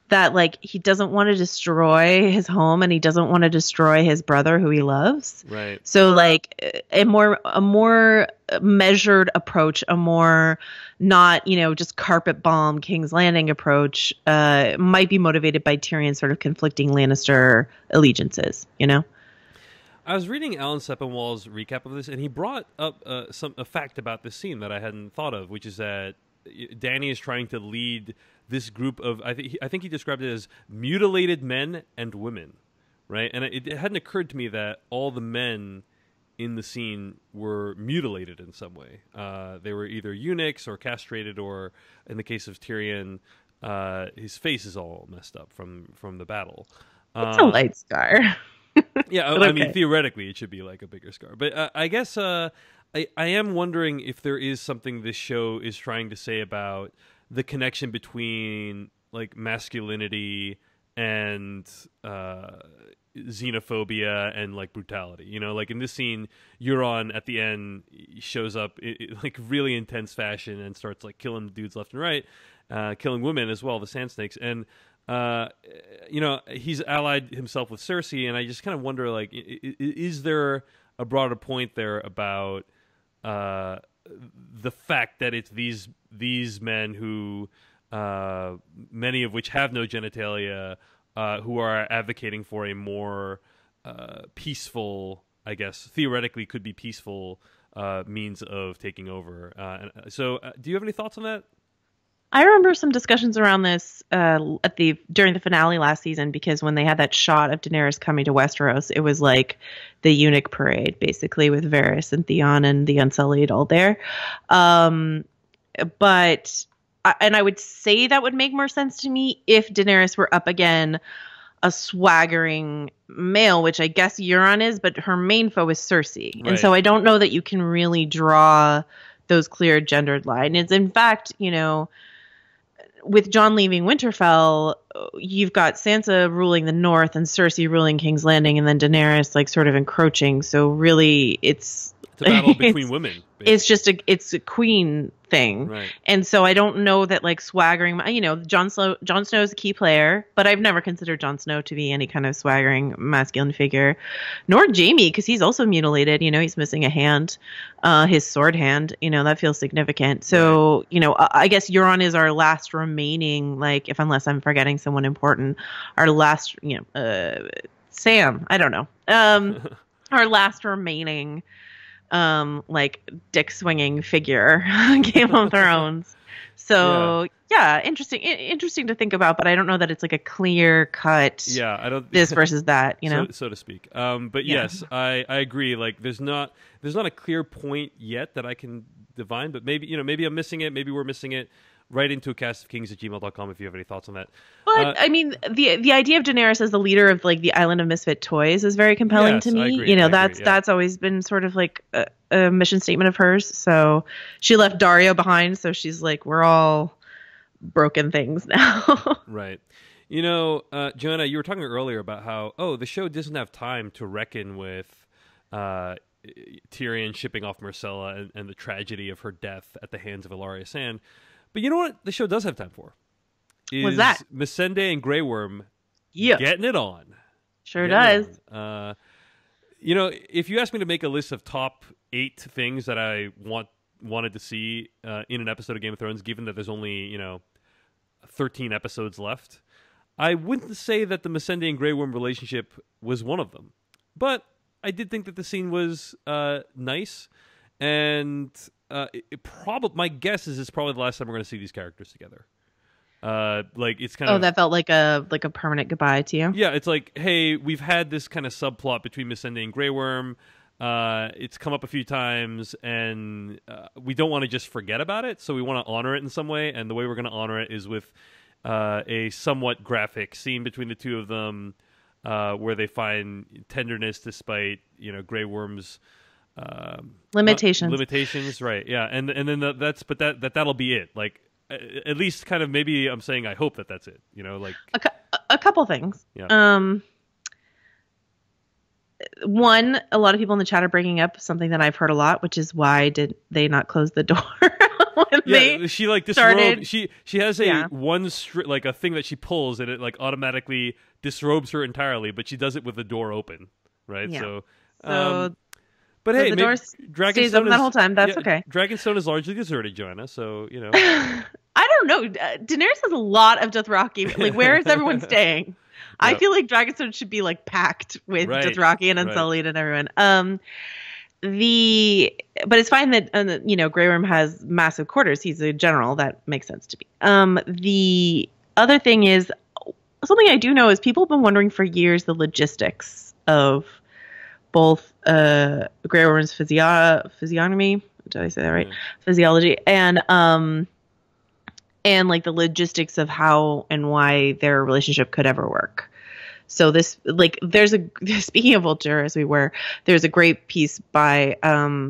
that, like, he doesn't want to destroy his home and he doesn't want to destroy his brother who he loves. Right. So, like, a more measured approach, a more not, just carpet bomb King's Landing approach, might be motivated by Tyrion's sort of conflicting Lannister allegiances, I was reading Alan Sepinwall's recap of this, and he brought up a fact about this scene that I hadn't thought of, which is that Dany is trying to lead this group of, I think he described it as mutilated men and women, right? And it hadn't occurred to me that all the men in the scene were mutilated in some way. They were either eunuchs or castrated, or in the case of Tyrion, his face is all messed up from the battle. It's a light scar. Yeah, Okay. I mean, theoretically, it should be like a bigger scar. But I guess I am wondering if there is something this show is trying to say about the connection between, like, masculinity and xenophobia and, like, brutality. Like, in this scene, Euron at the end shows up in like, really intense fashion and starts, like, killing dudes left and right, killing women as well, the Sand Snakes. And he's allied himself with Cersei, and I just kind of wonder, like, is there a broader point there about the fact that it's these men who, many of which have no genitalia, who are advocating for a more peaceful, I guess, theoretically could be peaceful means of taking over. So do you have any thoughts on that? I remember some discussions around this during the finale last season, because when they had that shot of Daenerys coming to Westeros, it was like the eunuch parade, basically, with Varys and Theon and the Unsullied all there. I would say that would make more sense to me if Daenerys were up again a swaggering male, which I guess Euron is, but her main foe is Cersei. Right. And so I don't know that you can really draw those clear gendered lines. In fact, with Jon leaving Winterfell, you've got Sansa ruling the north and Cersei ruling King's Landing, and then Daenerys, like, sort of encroaching. So really, it's a battle between women. Basically. It's a queen thing. Right. And so I don't know that, like, swaggering, Jon Snow is a key player, but I've never considered Jon Snow to be any kind of swaggering masculine figure, nor Jaime, because he's also mutilated. He's missing a hand, his sword hand. That feels significant. So, right. I guess Euron is our last remaining, like, unless I'm forgetting someone important, our last, Sam, I don't know, our last remaining, like, dick swinging figure Game of Thrones. So yeah, interesting to think about, but I don't know that it's like a clear cut. Yeah, I don't this versus that, so to speak. But yes, I agree. Like, there's not a clear point yet that I can divine, but maybe I'm missing it. Maybe we're missing it. Write into acastofkings@gmail.com if you have any thoughts on that. But I mean, the idea of Daenerys as the leader of, like, the Island of Misfit Toys is very compelling to me. I agree, that's always been sort of like a mission statement of hers. So she left Dario behind, so she's like, we're all broken things now. Right. Joanna, you were talking earlier about how the show doesn't have time to reckon with Tyrion shipping off Myrcella and the tragedy of her death at the hands of Ilaria Sand. But you know what the show does have time for? What's that? Missandei and Grey Worm Yeah. getting it on. Sure does. if you asked me to make a list of top 8 things that I wanted to see in an episode of Game of Thrones, given that there's only 13 episodes left, I wouldn't say that the Missandei and Grey Worm relationship was one of them. But I did think that the scene was nice, and my guess is it's probably the last time we're going to see these characters together. It's kind of that felt like a permanent goodbye to you. Yeah, it's like, hey, we've had this kind of subplot between Missandei and Grey Worm. It's come up a few times, and we don't want to just forget about it, so we want to honor it in some way. And the way we're going to honor it is with a somewhat graphic scene between the two of them, where they find tenderness despite Grey Worm's limitations, right? Yeah, and then that'll be it. Like, at least kind of, maybe I'm saying I hope that's it. Like a couple things. Yeah. One, a lot of people in the chat are bringing up something that I've heard a lot, which is why did they not close the door when they she like started? disrobed. She has a like a thing that she pulls, and it like automatically disrobes her entirely, but she does it with the door open, right? Yeah. But hey, the door stays open that whole time. That's okay. Dragonstone is largely deserted, Joanna. So I don't know. Daenerys has a lot of Dothraki. Like, where is everyone staying? Yep. I feel like Dragonstone should be like packed with Dothraki and Unsullied and everyone. But it's fine that Grey Worm has massive quarters. He's a general. That makes sense to me. The other thing is, something I do know is people have been wondering for years the logistics of both Grey Worm's physiognomy. Did I say that right? Yeah. Physiology and like the logistics of how and why their relationship could ever work. So this, like, speaking of Vulture, as we were, there's a great piece by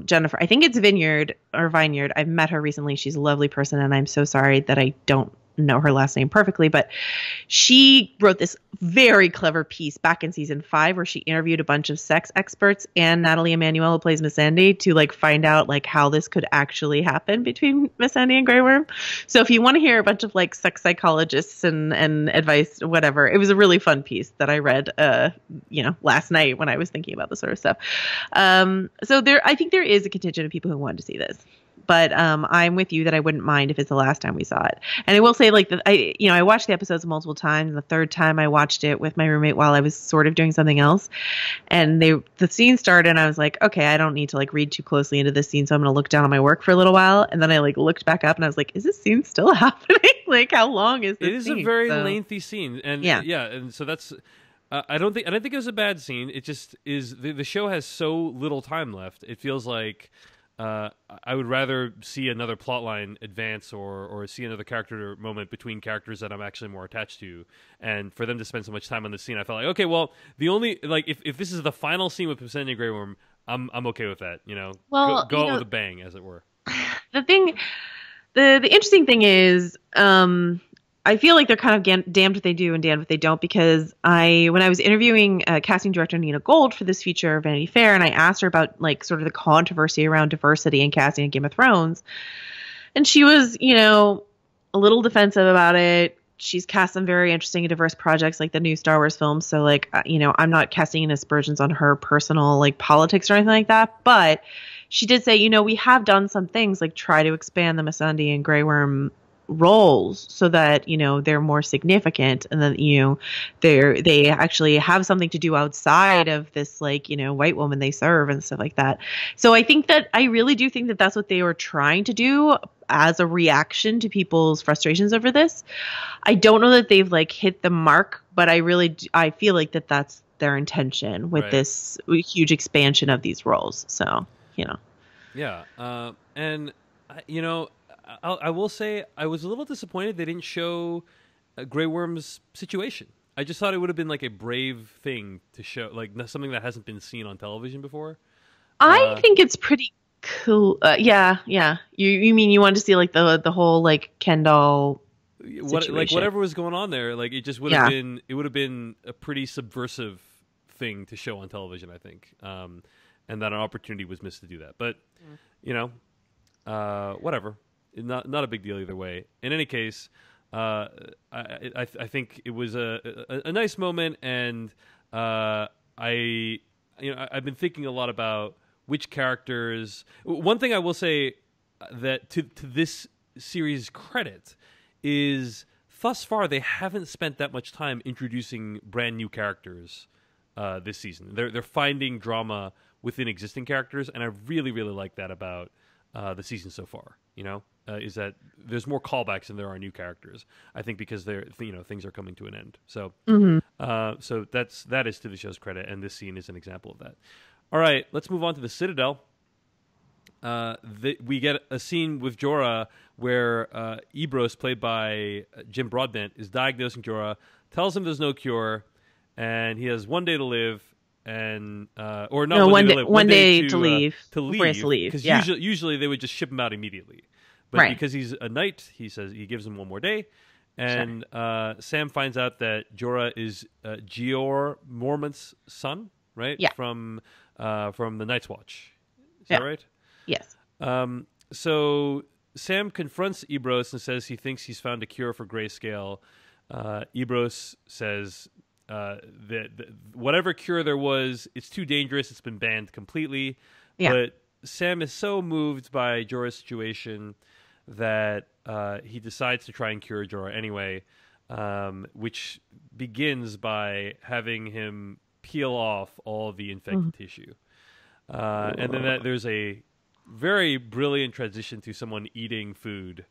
Jennifer. I think it's Vineyard. I've met her recently. She's a lovely person, and I'm so sorry that I don't know her last name perfectly, but she wrote this very clever piece back in season 5 where she interviewed a bunch of sex experts and Natalie Emmanuel, who plays Missandei, to like find out like how this could actually happen between Missandei and Grey Worm. So if you want to hear a bunch of like sex psychologists and advice, whatever, it was a really fun piece that I read last night when I was thinking about this sort of stuff. So I think there is a contingent of people who want to see this. But I'm with you that I wouldn't mind if it's the last time we saw it. And I will say, like, I watched the episodes multiple times. And the third time I watched it with my roommate while I was sort of doing something else. And the scene started, and I was like, okay, I don't need to like read too closely into this scene, so I'm going to look down on my work for a little while. And then I like looked back up, and I was like, is this scene still happening? Like, how long is this? It is scene? A very lengthy scene, and and so that's. I don't think it was a bad scene. It just is. The show has so little time left. It feels like. I would rather see another plotline advance or see another character moment between characters that I'm actually more attached to. And for them to spend so much time on this scene, I felt like, okay, well, the only, like, if this is the final scene with Missandei and Grey Worm, I'm okay with that, Well, go out with a bang, as it were. The interesting thing is, I feel like they're kind of damned what they do and damned what they don't, because when I was interviewing casting director Nina Gold for this feature of Vanity Fair, and I asked her about like sort of the controversy around diversity in casting in Game of Thrones, and she was, a little defensive about it. She's cast some very interesting and diverse projects like the new Star Wars films. So like, I'm not casting in aspersions on her personal like politics or anything like that, but she did say, we have done some things like try to expand the Missandei and Grey Worm roles so that they're more significant, and then they actually have something to do outside of this like white woman they serve and stuff like that. So I really do think that that's what they were trying to do as a reaction to people's frustrations over this. I don't know that they've like hit the mark, but I feel like that's their intention with this huge expansion of these roles. So and I will say I was a little disappointed they didn't show Grey Worm's situation. I just thought it would have been like a brave thing to show, like something that hasn't been seen on television before. I think it's pretty cool. Yeah. You mean you wanted to see like the whole like Kendall situation. Like whatever was going on there, like it just would have been. It would have been a pretty subversive thing to show on television, I think, and that an opportunity was missed to do that. But whatever. Not a big deal either way. In any case, I think it was a nice moment, and I I've been thinking a lot about which characters. One thing I will say that to this series' credit is thus far they haven't spent that much time introducing brand new characters this season. They're finding drama within existing characters, and I really like that about the season so far. Is that there's more callbacks than there are new characters. I think because things are coming to an end. So so that is to the show's credit, and this scene is an example of that. All right, let's move on to the Citadel. We get a scene with Jorah where Ebros, played by Jim Broadbent, is diagnosing Jorah, tells him there's no cure, and he has 1 day to live, and or not one day to leave. Because usually they would just ship him out immediately, but because he's a knight, he gives him 1 more day, and Sam finds out that Jorah is Jeor Mormont's son, right? Yeah. From the Night's Watch. Is that right? Yes. So Sam confronts Ebros and says he thinks he's found a cure for grayscale. Ebros says that whatever cure there was, it's too dangerous. It's been banned completely. Yeah. But Sam is so moved by Jorah's situation that he decides to try and cure Jorah anyway, which begins by having him peel off all the infected tissue. And then there's a very brilliant transition to someone eating food.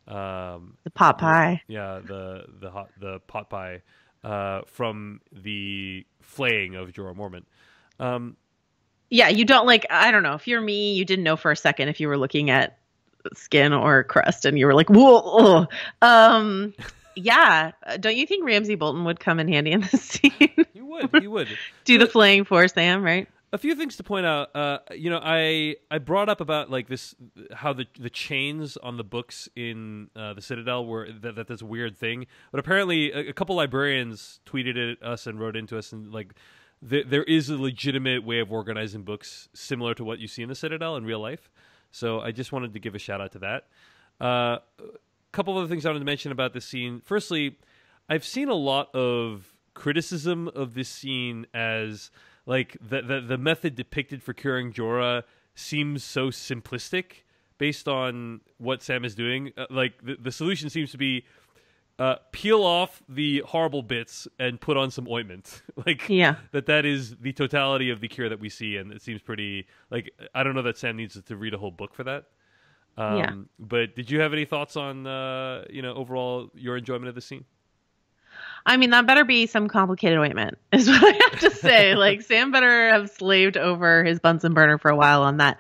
The pot pie. Yeah, the pot pie from the flaying of Jorah Mormont. Yeah, you don't I don't know. If you're me, you didn't know for a second if you were looking at skin or crust, and you were like, whoa. Yeah. Don't you think Ramsay Bolton would come in handy in this scene? He would. Do the flaying for Sam, right? A few things to point out. I brought up about this, how the chains on the books in the Citadel were that's a weird thing. But apparently, a couple librarians tweeted at us and wrote into us, and there is a legitimate way of organizing books similar to what you see in the Citadel in real life. So I just wanted to give a shout out to that. A couple other things I wanted to mention about this scene. Firstly, I've seen a lot of criticism of this scene as the method depicted for curing Jorah seems so simplistic based on what Sam is doing. The solution seems to be peel off the horrible bits and put on some ointment. That is the totality of the cure that we see, and it seems pretty I don't know that Sam needs to read a whole book for that. But did you have any thoughts on overall your enjoyment of the scene? I mean, that better be some complicated ointment, is what I have to say. Sam better have slaved over his Bunsen burner for a while on that.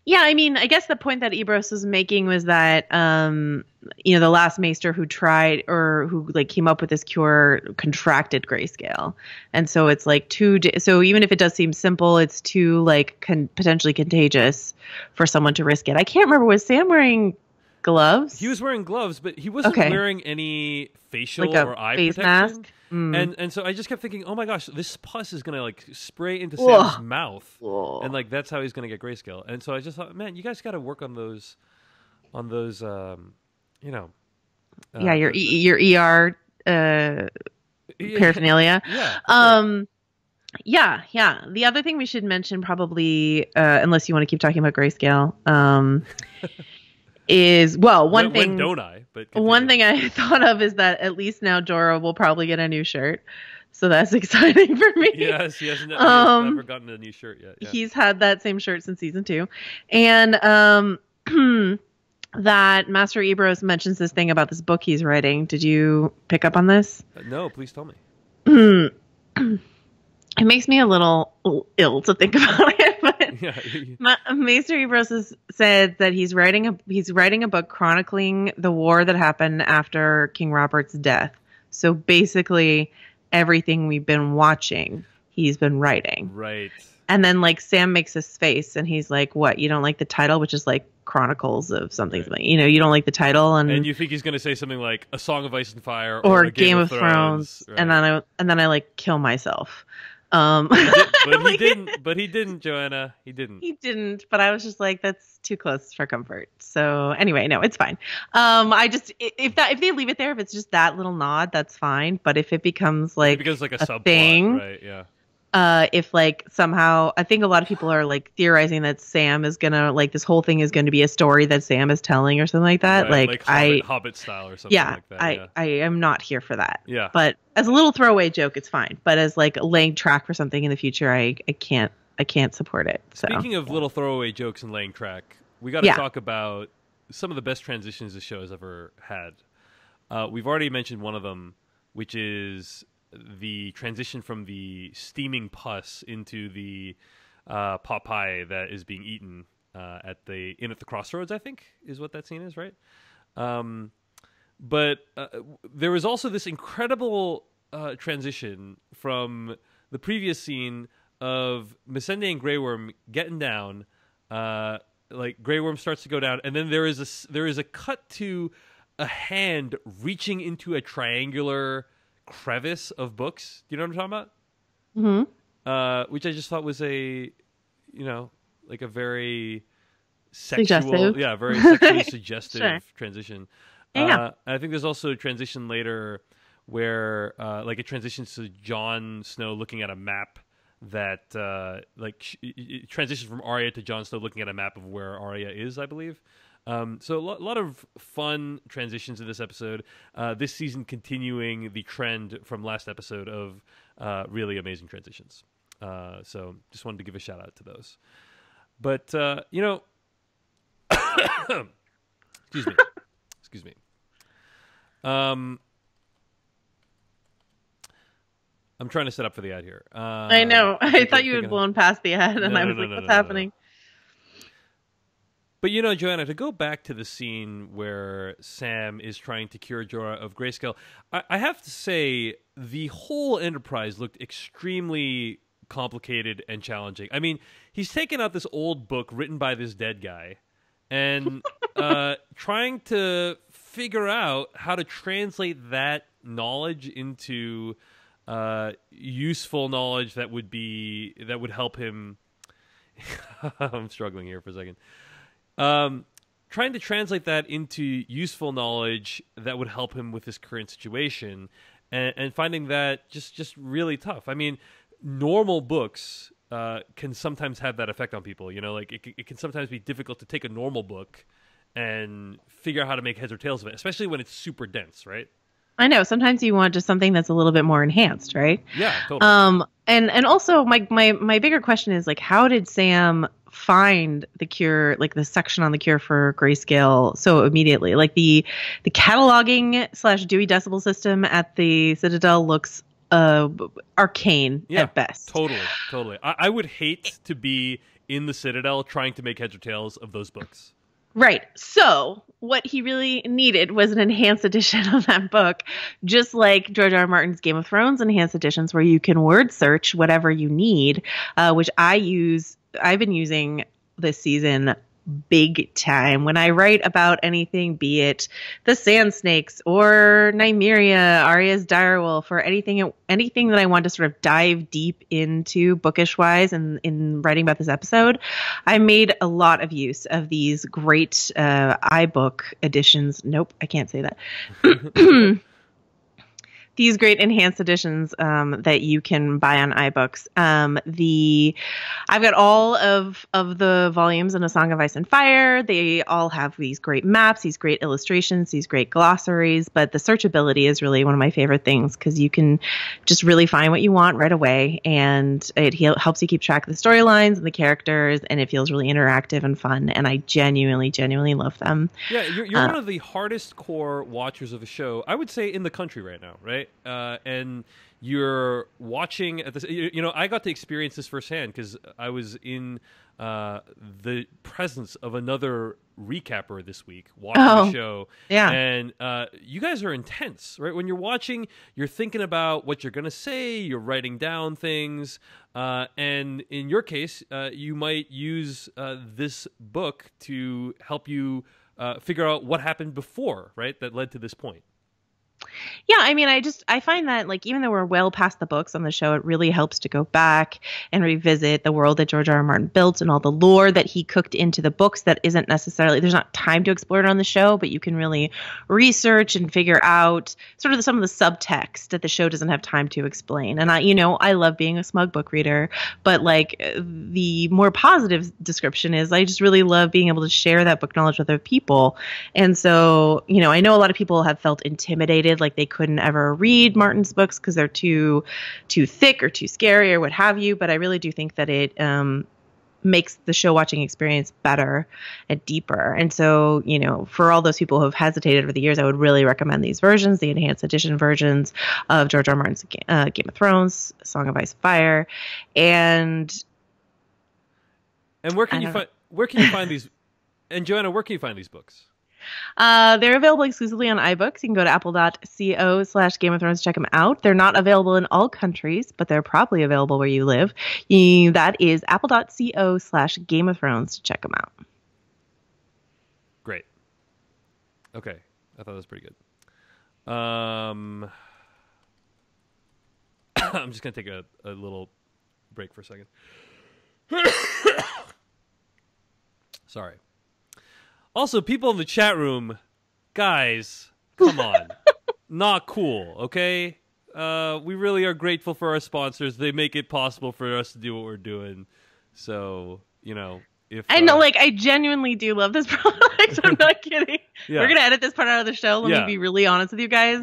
Yeah, I mean, I guess the point that Ebros was making was that, the last maester who tried or who came up with this cure contracted grayscale. And so it's so even if it does seem simple, it's too potentially contagious for someone to risk it. I can't remember, was Sam wearing gloves? He was wearing gloves, but he wasn't wearing any facial or eye face protection. Mask. And so I just kept thinking, oh my gosh, this pus is gonna spray into Sam's mouth, and that's how he's gonna get grayscale. And so I just thought, man, you guys got to work on those, your ER paraphernalia. Yeah. The other thing we should mention, probably, unless you want to keep talking about grayscale, is one thing I thought of is that at least now Jorah will probably get a new shirt, so that's exciting for me. Yes, he has never gotten a new shirt yet. Yeah. He's had that same shirt since season 2, and that Master Ebros mentions this thing about this book he's writing. Did you pick up on this? No, please tell me. It makes me a little ill to think about it, but Maester Ebros has said that he's writing a book chronicling the war that happened after King Robert's death. So basically, everything we've been watching, he's been writing. Right. And then Sam makes his face, and he's like, "What? You don't like the title, which is Chronicles of something? Right. You don't like the title, and you think he's going to say something like A Song of Ice and Fire or A Game of Thrones, right. and then I kill myself." But he didn't, Joanna. He didn't. But I was just that's too close for comfort. So anyway, no, it's fine. I just if they leave it there, if it's just that little nod, that's fine. But if it becomes a subplot, thing, right? Yeah. if like somehow I think a lot of people are like theorizing that Sam is gonna like this whole thing is going to be a story that Sam is telling or something like that. Right, Like Hobbit style or something yeah, like that. Yeah. I am not here for that. Yeah. But as a little throwaway joke, it's fine. But as like laying track for something in the future, I can't support it. So. Speaking of little throwaway jokes and laying track, we got to talk about some of the best transitions this show has ever had. We've already mentioned one of them, which is the transition from the steaming pus into the pot pie that is being eaten at the crossroads, I think is what that scene is, right? But there was also this incredible transition from the previous scene of Missandei and Grey Worm getting down. Like Grey Worm starts to go down, and then there is a cut to a hand reaching into a triangular crevice of books. Do you know what I'm talking about? Mm-hmm. Which I just thought was a very sexual, very sexually suggestive transition. Yeah. I think there's also a transition later where like it transitions to Jon Snow looking at a map that it transitions from Arya to Jon Snow looking at a map of where Arya is, I believe. So a lot of fun transitions in this episode. This season continuing the trend from last episode of really amazing transitions. So just wanted to give a shout out to those. But excuse me. I'm trying to set up for the ad here. I know. I thought you had blown past the ad, and I was like, "What's happening?" But Joanna, to go back to the scene where Sam is trying to cure Jorah of grayscale, I have to say the whole enterprise looked extremely complicated and challenging. I mean, he's taken out this old book written by this dead guy and trying to figure out how to translate that knowledge into useful knowledge that would help him. I'm struggling here for a second. Trying to translate that into useful knowledge that would help him with his current situation, and finding that just really tough. I mean, normal books can sometimes have that effect on people. Like it can sometimes be difficult to take a normal book and figure out how to make heads or tails of it, especially when it's super dense, right? I know. Sometimes you want just something that's a little bit more enhanced, right? Yeah, totally. And also my bigger question is like, how did Sam find the cure, like the section on the cure for grayscale so immediately? Like the cataloging / Dewey Decimal System at the Citadel looks arcane at best. Totally. I would hate to be in the Citadel trying to make heads or tails of those books. Right. So what he really needed was an enhanced edition of that book, just like George R. R. Martin's Game of Thrones enhanced editions, where you can word search whatever you need, which I've been using this season big time. When I write about anything, be it the Sand Snakes or Nymeria, Arya's direwolf, or anything that I want to sort of dive deep into bookish wise and in writing about this episode, I made a lot of use of these great iBook editions. Nope, I can't say that. These great enhanced editions that you can buy on iBooks. I've got all of the volumes in A Song of Ice and Fire. They all have these great maps, these great illustrations, these great glossaries. But the searchability is really one of my favorite things because you can just really find what you want right away, and it helps you keep track of the storylines and the characters, and it feels really interactive and fun. And I genuinely love them. Yeah, you're one of the hardest core watchers of a show, I would say, in the country right now, right? And you're watching at this. I got to experience this firsthand because I was in the presence of another recapper this week watching the show. Yeah, and you guys are intense, right? When you're watching, you're thinking about what you're gonna say. You're writing down things, and in your case, you might use this book to help you figure out what happened before, right? That led to this point. Yeah, I mean, I find that like even though we're well past the books on the show, it really helps to go back and revisit the world that George R. R. Martin built and all the lore that he cooked into the books that isn't necessarily there's not time to explore it on the show, but you can really research and figure out sort of some of the subtext that the show doesn't have time to explain. And I love being a smug book reader, but like the more positive description is I just really love being able to share that book knowledge with other people. And so, I know a lot of people have felt intimidated, like they couldn't ever read Martin's books because they're too thick or too scary or what have you. But I really do think that it makes the show watching experience better and deeper. And so, for all those people who have hesitated over the years, I would really recommend these versions, the enhanced edition versions of George R. R. Martin's Game of Thrones, Song of Ice and Fire, and where can you find these? And Joanna, where can you find these books? They're available exclusively on iBooks. You can go to apple.co/Game of Thrones to check them out. They're not available in all countries, but they're probably available where you live. That is apple.co/Game of Thrones to check them out. Great. Okay. I thought that was pretty good. I'm just going to take a little break for a second. Sorry. Also, people in the chat room, guys, come on. Not cool, okay? We really are grateful for our sponsors. They make it possible for us to do what we're doing. So, if... I know, I genuinely do love this product. I'm not kidding. Yeah. We're going to edit this part out of the show. Let me be really honest with you guys.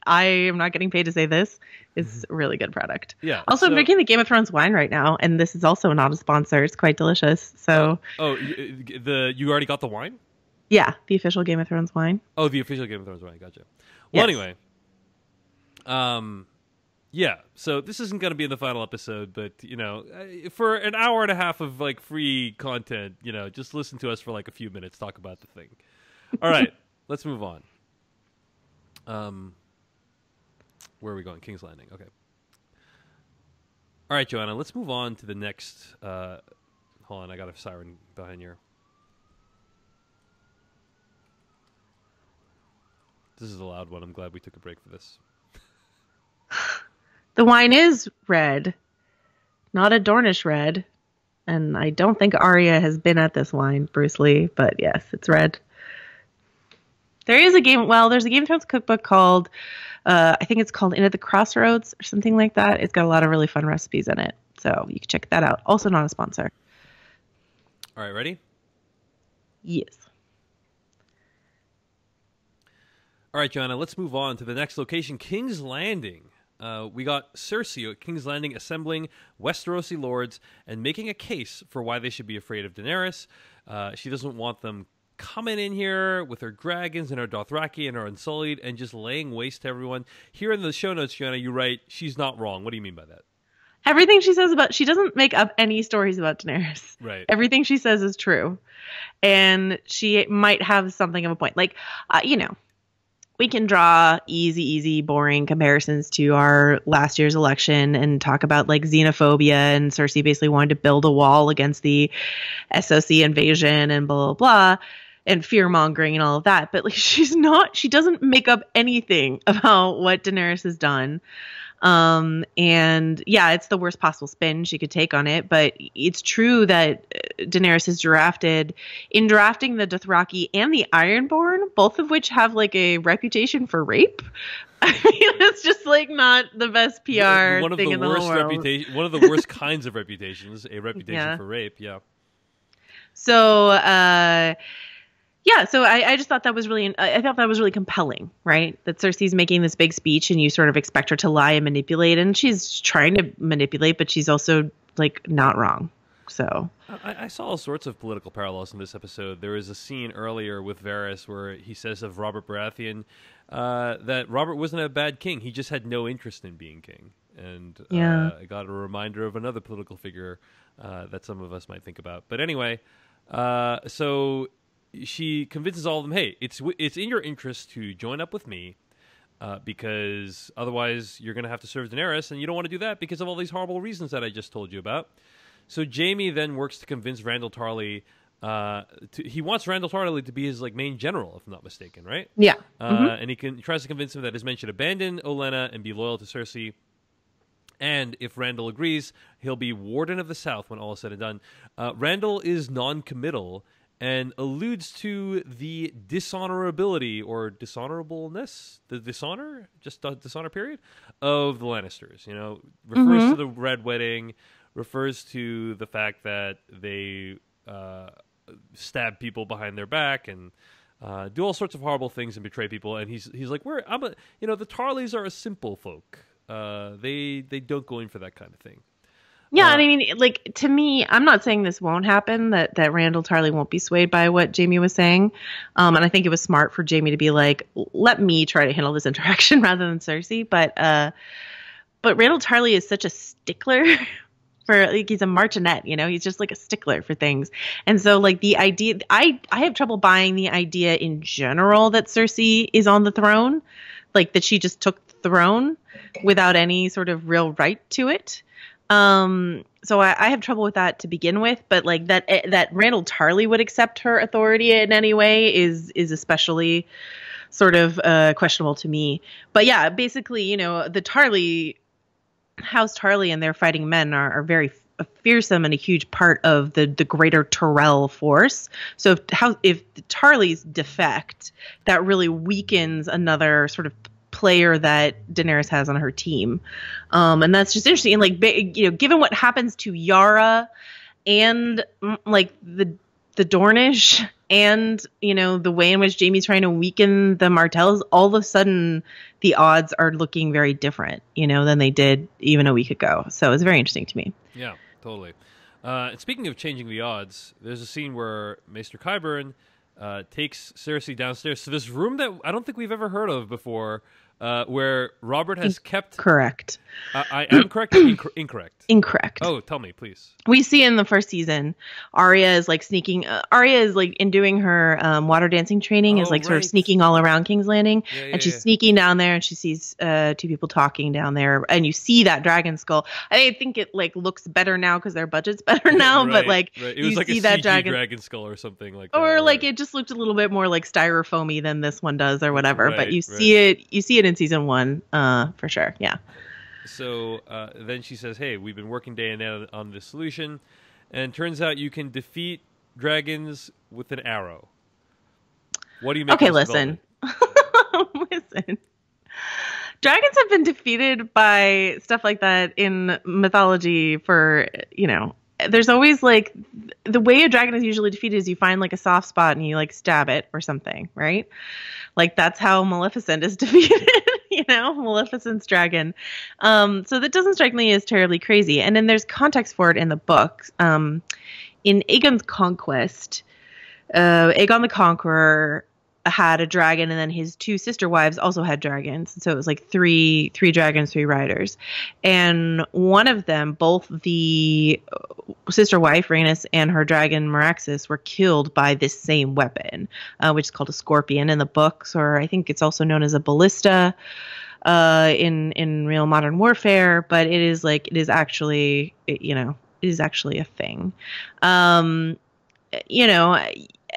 I am not getting paid to say this. It's a really good product. Yeah. Also, I'm drinking the Game of Thrones wine right now, and this is also not a sponsor. It's quite delicious. So. You already got the wine? Yeah, the official Game of Thrones wine. Oh, the official Game of Thrones wine. Gotcha. Well, yes. Anyway, yeah. So this isn't going to be in the final episode, but for an hour and a half of free content, just listen to us for a few minutes talk about the thing. All right, let's move on. Where are we going? King's Landing. Okay. All right, Joanna. Let's move on to the next. Hold on, I got a siren behind here. This is a loud one. I'm glad we took a break for this. The wine is red, not a Dornish red. And I don't think Arya has been at this wine, Bruce Lee, but yes, it's red. There's a Game of Thrones cookbook called, I think it's called Inn at the Crossroads or something like that. It's got a lot of really fun recipes in it. So you can check that out. Also not a sponsor. All right, ready? Yes. All right, Joanna, let's move on to the next location, King's Landing. We got Cersei at King's Landing assembling Westerosi lords and making a case for why they should be afraid of Daenerys. She doesn't want them coming in here with her dragons and her Dothraki and her Unsullied and just laying waste to everyone. Here in the show notes, Joanna, you write, she's not wrong. What do you mean by that? Everything she says she doesn't make up any stories about Daenerys. Right. Everything she says is true. And she might have something of a point. We can draw easy, boring comparisons to our last year's election and talk about xenophobia and Cersei basically wanted to build a wall against the SOC invasion and blah, blah, blah, and fear mongering and all of that. But she doesn't make up anything about what Daenerys has done. And yeah, it's the worst possible spin she could take on it, but it's true that Daenerys has drafting the Dothraki and the Ironborn, both of which have a reputation for rape. I mean, it's just not the best PR thing in the whole world. One of the worst kinds of reputations, a reputation for rape. Yeah. So, yeah, so I just thought that was I thought that was really compelling, right? That Cersei's making this big speech and you sort of expect her to lie and manipulate, and she's trying to manipulate, but she's also not wrong. So I saw all sorts of political parallels in this episode. There was a scene earlier with Varys where he says of Robert Baratheon that Robert wasn't a bad king. He just had no interest in being king. And I got a reminder of another political figure that some of us might think about. But anyway, so she convinces all of them, hey, it's in your interest to join up with me because otherwise you're going to have to serve Daenerys, and you don't want to do that because of all these horrible reasons that I just told you about. So Jaime then works to convince Randall Tarley he wants Randall Tarley to be his like main general, if I'm not mistaken, right? Yeah. And he tries to convince him that, as mentioned, abandon Olenna and be loyal to Cersei. And if Randall agrees, he'll be Warden of the South when all is said and done. Randall is non-committal and alludes to the dishonorability or dishonorableness, the dishonor, just dishonor period, of the Lannisters. You know, refers to the Red Wedding, refers to the fact that they stab people behind their back and do all sorts of horrible things and betray people. And he's like, the Tarleys are a simple folk. They don't go in for that kind of thing. Yeah, I mean, like, to me, I'm not saying this won't happen, that Randall Tarley won't be swayed by what Jamie was saying. And I think it was smart for Jamie to be like, let me try to handle this interaction rather than Cersei. But Randall Tarley is such a stickler for, like, he's a martinet, you know, he's just like a stickler for things. And so, like, the idea, I have trouble buying the idea in general that Cersei is on the throne, like that she just took the throne without any sort of real right to it. So I have trouble with that to begin with, but like that Randall Tarley would accept her authority in any way is especially sort of questionable to me. But yeah, basically, you know, the House Tarley and their fighting men are very fearsome and a huge part of the greater Tyrell force. So if the Tarleys defect, that really weakens another sort of player that Daenerys has on her team. And that's just interesting. And like, you know, given what happens to Yara and like the Dornish and, you know, the way in which Jaime's trying to weaken the Martells, all of a sudden the odds are looking very different, you know, than they did even a week ago. So it's very interesting to me. Yeah, totally. And speaking of changing the odds, there's a scene where Maester Qyburn takes Cersei downstairs to this room that I don't think we've ever heard of before, where Robert has kept... Correct. I am correct or incorrect? Incorrect. Oh, tell me, please. We see in the first season, Arya is like sneaking... Arya is like in doing her water dancing training, is like sort of sneaking all around King's Landing. And she's sneaking down there and she sees two people talking down there. And you see that dragon skull. I think it like looks better now because their budget's better now. But like it was like see a that CG dragon skull or something like that. Or like it just looked a little bit more like styrofoamy than this one does or whatever. But you see it in season 1 for sure. Yeah. So then she says, hey, we've been working day and night on this solution, and turns out you can defeat dragons with an arrow. What do you make of this listen. Listen. Dragons have been defeated by stuff like that in mythology for, you know, there's always like the way a dragon is usually defeated is you find like a soft spot and you like stab it or something, right? Like that's how Maleficent is defeated, you know, Maleficent's dragon. So that doesn't strike me as terribly crazy. And then there's context for it in the book. In Aegon's Conquest, Aegon the Conqueror had a dragon, and then his 2 sister wives also had dragons. So it was like three dragons, 3 riders. And one of them, both the sister wife, Rhaenys, and her dragon, Meraxes, were killed by this same weapon, which is called a scorpion in the books, or I think it's also known as a ballista in real modern warfare. But it is actually, you know, it is actually a thing. You know,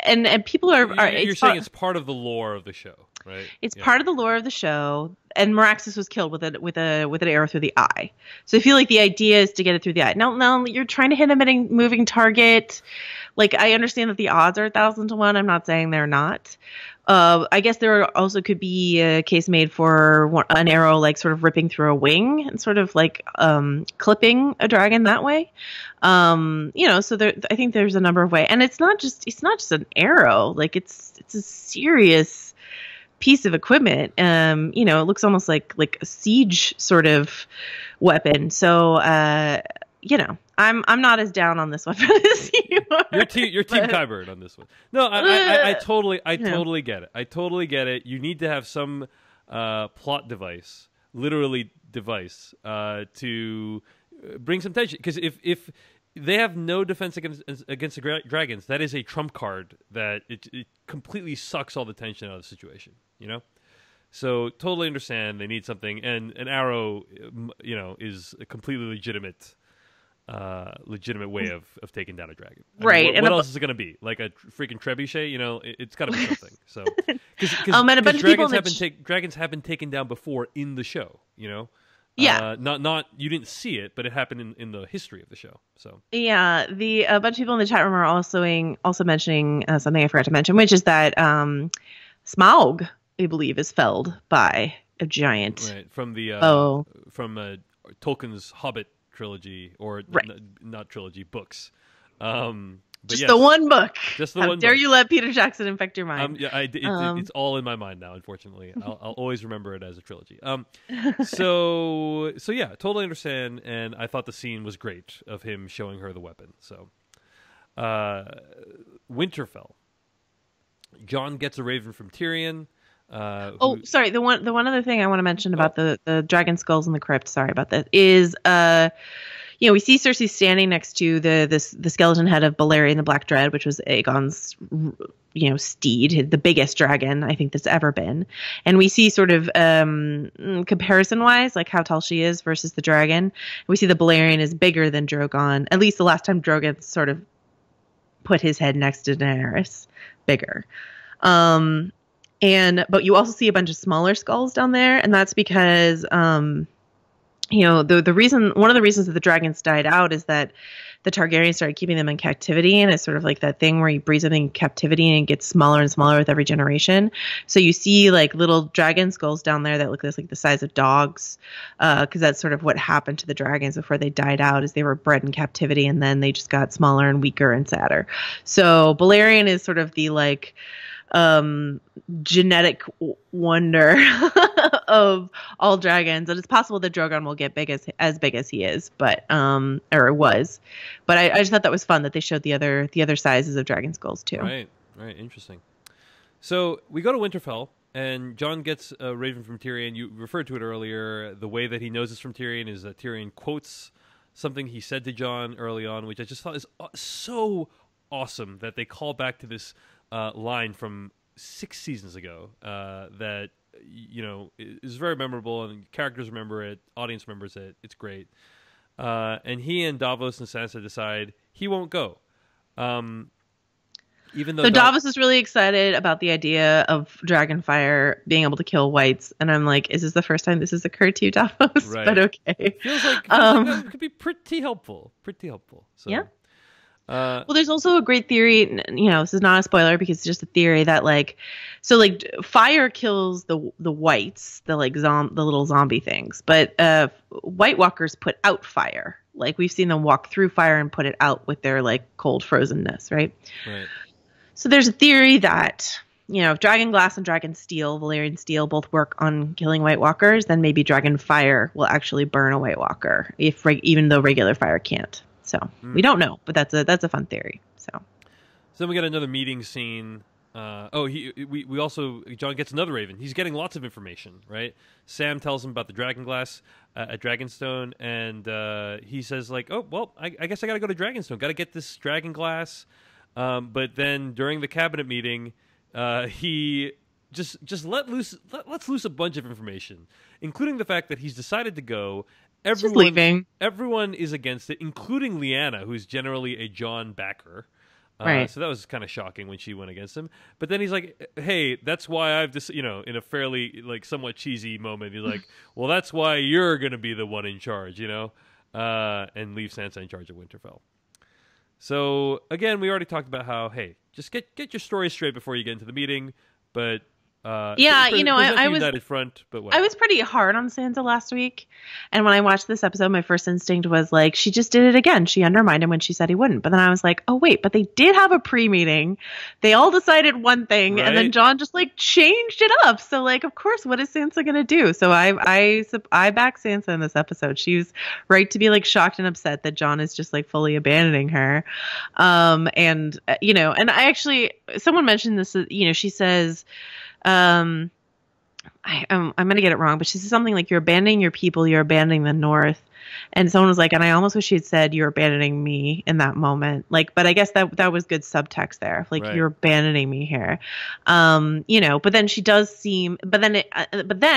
and people are you're saying it's part of the lore of the show, right? It's part of the lore of the show, and Meraxes was killed with an arrow through the eye. So I feel like the idea is to get it through the eye. Now you're trying to hit him at a moving target. Like, I understand that the odds are 1,000 to 1. I'm not saying they're not. I guess there also could be a case made for an arrow like sort of ripping through a wing and sort of like clipping a dragon that way. You know, so I think there's a number of ways, and it's not just an arrow. Like it's a serious piece of equipment. You know, it looks almost like a siege sort of weapon. So you know, I'm not as down on this weapon as you are. You're team Qyburn on this one. No, I totally get it. I totally get it. You need to have some plot device, literally device, to bring some tension. Because if they have no defense against the dragons, that is a trump card that it completely sucks all the tension out of the situation. You know. So totally understand they need something, and an arrow, you know, is a completely legitimate legitimate way of taking down a dragon. Right. What and else is it going to be? Like a freaking trebuchet? You know, it's got to be something. So, because and a bunch of people dragons have been taken down before in the show. You know. Yeah. Not you didn't see it, but it happened in the history of the show. So yeah, a bunch of people in the chat room are also mentioning something I forgot to mention, which is that Smaug, I believe, is felled by a giant. Right, from the from Tolkien's Hobbit trilogy, or not trilogy, books. But just the one book. Just the How one dare book. you let Peter Jackson infect your mind? Yeah, it's all in my mind now. Unfortunately, I'll always remember it as a trilogy. So yeah, totally understand. And I thought the scene was great of him showing her the weapon. So, Winterfell. Jon gets a raven from Tyrion. Sorry. The one other thing I want to mention about the dragon skulls in the crypt. Sorry about that. Is we see Cersei standing next to the skeleton head of Balerion the Black Dread, which was Aegon's, steed, the biggest dragon I think that's ever been. And we see sort of comparison wise, like how tall she is versus the dragon. We see the Balerion is bigger than Drogon. At least the last time Drogon sort of put his head next to Daenerys, bigger. But you also see a bunch of smaller skulls down there, and that's because the reason, one of the reasons that the dragons died out is that the Targaryens started keeping them in captivity, and it's sort of like that thing where you breed something in captivity and it gets smaller and smaller with every generation. So you see like little dragon skulls down there that look like the size of dogs, because that's sort of what happened to the dragons before they died out, is they were bred in captivity and then they just got smaller and weaker and sadder. So Balerion is sort of the genetic wonder of all dragons, and it's possible that Drogon will get as big as he is, but or was. But I just thought that was fun that they showed the other sizes of dragon skulls too. Right, interesting. So we go to Winterfell, and Jon gets a raven from Tyrion. You referred to it earlier. The way that he knows it's from Tyrion is that Tyrion quotes something he said to Jon early on, which I just thought is so awesome that they call back to this line from 6 seasons ago that is very memorable, and characters remember it, audience remembers it. It's great. And he and Davos and Sansa decide he won't go. Even though so Davos is really excited about the idea of Dragonfire being able to kill whites, and I'm like, is this the first time this has occurred to you, Davos? Right. But okay. Feels like that could be pretty helpful. So. Yeah. Well, there's also a great theory, this is not a spoiler because it's just a theory that fire kills the whites, the little zombie things, but White Walkers put out fire. Like we've seen them walk through fire and put it out with their cold frozenness, right? Right. So there's a theory that if Dragon Glass and Dragon Steel, Valyrian Steel, both work on killing White Walkers, then maybe Dragon Fire will actually burn a White Walker, even though regular fire can't. So we don't know, but that's a fun theory. So then we got another meeting scene. We also, Jon gets another raven. He's getting lots of information, right? Sam tells him about the Dragonglass at Dragonstone, and he says I guess I got to go to Dragonstone. Got to get this Dragonglass. But then during the cabinet meeting, he just lets loose a bunch of information, including the fact that he's decided to go. Everyone is against it, including Lyanna, who's generally a Jon backer. Right. So that was kind of shocking when she went against him. But then he's like, "Hey, that's why I've just in a fairly somewhat cheesy moment, he's like, well, that's why you're going to be the one in charge, and leave Sansa in charge of Winterfell." So again, we already talked about how just get your story straight before you get into the meeting, but. I was pretty hard on Sansa last week, and when I watched this episode, my first instinct was she just did it again. She undermined him when she said he wouldn't. But then I was like, oh wait, but they did have a pre-meeting. They all decided one thing, right? And then Jon just changed it up. So of course, what is Sansa gonna do? So I back Sansa in this episode. She's right to be shocked and upset that Jon is just fully abandoning her. And I actually, someone mentioned this. She says. I'm going to get it wrong, but she said something like, you're abandoning your people, you're abandoning the North. And someone was like, and I almost wish she had said, you're abandoning me in that moment. Like, but I guess that was good subtext there. Like, Right. you're abandoning me here. But then she does seem, but then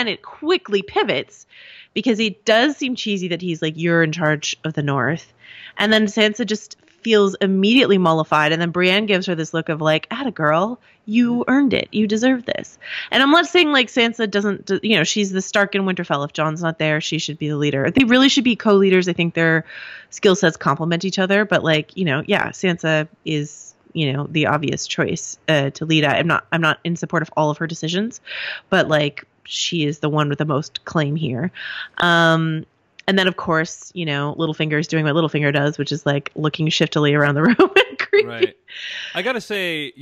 it quickly pivots because it does seem cheesy that he's like, you're in charge of the North. And then Sansa just feels immediately mollified. And then Brienne gives her this look of like, atta girl, you earned it. You deserve this. And I'm not saying like Sansa doesn't, she's the Stark and Winterfell. If Jon's not there, she should be the leader. They really should be co-leaders. I think their skill sets complement each other. But like, Sansa is, the obvious choice to lead. I'm not in support of all of her decisions, but like she is the one with the most claim here. And then, of course, Littlefinger is doing what Littlefinger does, which is like looking shiftily around the room and creepy. Right. I gotta say,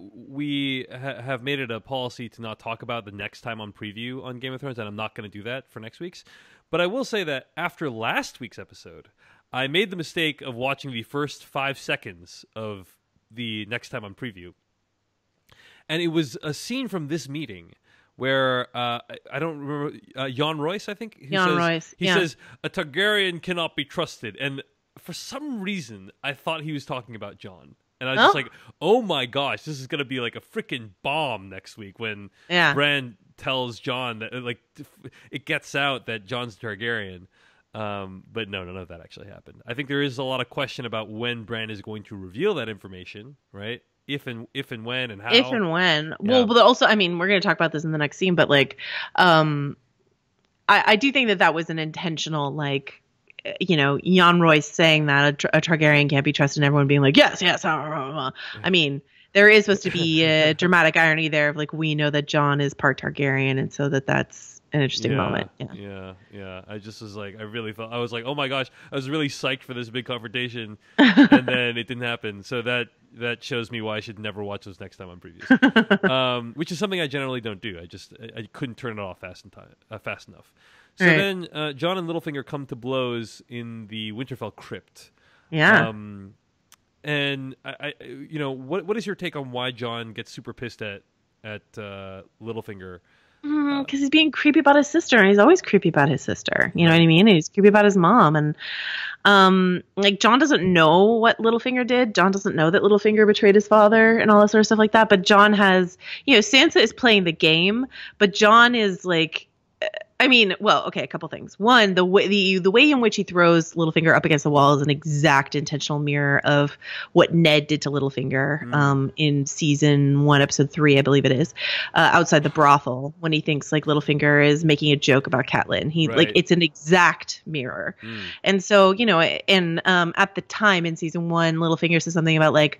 we have made it a policy to not talk about the next time on preview on Game of Thrones, and I'm not going to do that for next week's. But I will say that after last week's episode, I made the mistake of watching the first 5 seconds of the next time on preview, and it was a scene from this meeting where I don't remember, Jon Royce, I think? He says, a Targaryen cannot be trusted. And for some reason, I thought he was talking about Jon. And I was just like, oh my gosh, this is going to be like a freaking bomb next week when Bran tells Jon that, like, it gets out that Jon's Targaryen. But no, none of that actually happened. I think there is a lot of question about when Bran is going to reveal that information, right? If and when and how. If and when. Yeah. Well, but also, I mean, we're going to talk about this in the next scene, but like, I do think that was an intentional, like, Jon Royce saying that a Targaryen can't be trusted and everyone being like, yes. I mean, there is supposed to be a dramatic irony there of like, we know that Jon is part Targaryen, and so that's an interesting moment. Yeah. I just was like, I was like, oh my gosh, I was really psyched for this big confrontation, and then it didn't happen. So that shows me why I should never watch those next time on previews, which is something I generally don't do. I couldn't turn it off fast enough. So then Jon and Littlefinger come to blows in the Winterfell crypt. Yeah. And I what is your take on why Jon gets super pissed at Littlefinger? Because he's being creepy about his sister, and he's always creepy about his sister. You know what I mean? And he's creepy about his mom, and like Jon doesn't know what Littlefinger did. Jon doesn't know that Littlefinger betrayed his father and all that sort of stuff like that. But Jon has, Sansa is playing the game, but Jon is like. A couple things. One, the way in which he throws Littlefinger up against the wall is an exact intentional mirror of what Ned did to Littlefinger in season 1, episode 3, I believe it is, outside the brothel when he thinks like Littlefinger is making a joke about Catelyn. Like it's an exact mirror. And so, at the time in season 1, Littlefinger says something about like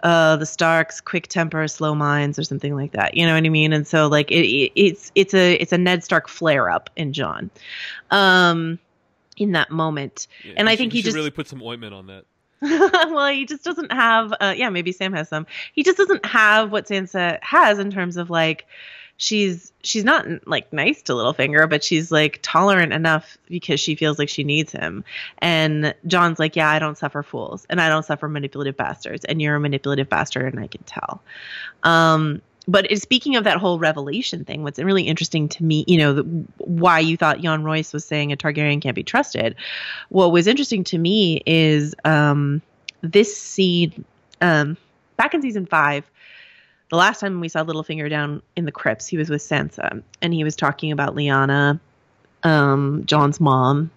the Starks, quick temper, slow minds, or something like that. You know what I mean? And so like it's a Ned Stark flare up in Jon, in that moment. Yeah, and I think he just really put some ointment on that. Well, he just doesn't have. Maybe Sam has some. He just doesn't have what Sansa has in terms of like. She's not like nice to Littlefinger, but she's like tolerant enough because she feels like she needs him. And Jon's like, yeah, I don't suffer fools and I don't suffer manipulative bastards. And you're a manipulative bastard, and I can tell. But speaking of that whole revelation thing, what's really interesting to me, why you thought Jon Royce was saying a Targaryen can't be trusted. What was interesting to me is this scene back in season 5. The last time we saw Littlefinger down in the crypts, he was with Sansa, and he was talking about Lyanna, Jon's mom,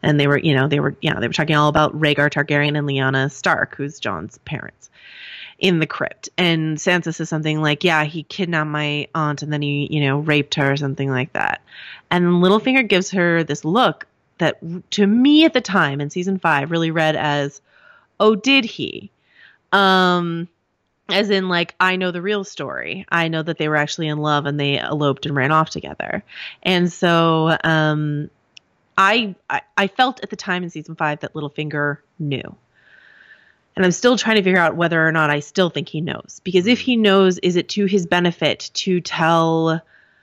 and they were talking all about Rhaegar Targaryen and Lyanna Stark, who's Jon's parents, in the crypt. And Sansa says something like, "Yeah, he kidnapped my aunt, and then he, raped her," or something like that. And Littlefinger gives her this look that, to me at the time in season 5, really read as, "Oh, did he?" As in, like, I know the real story. I know that they were actually in love and they eloped and ran off together. And so I felt at the time in season 5 that Littlefinger knew. And I'm still trying to figure out whether or not I still think he knows. Because if he knows, is it to his benefit to tell...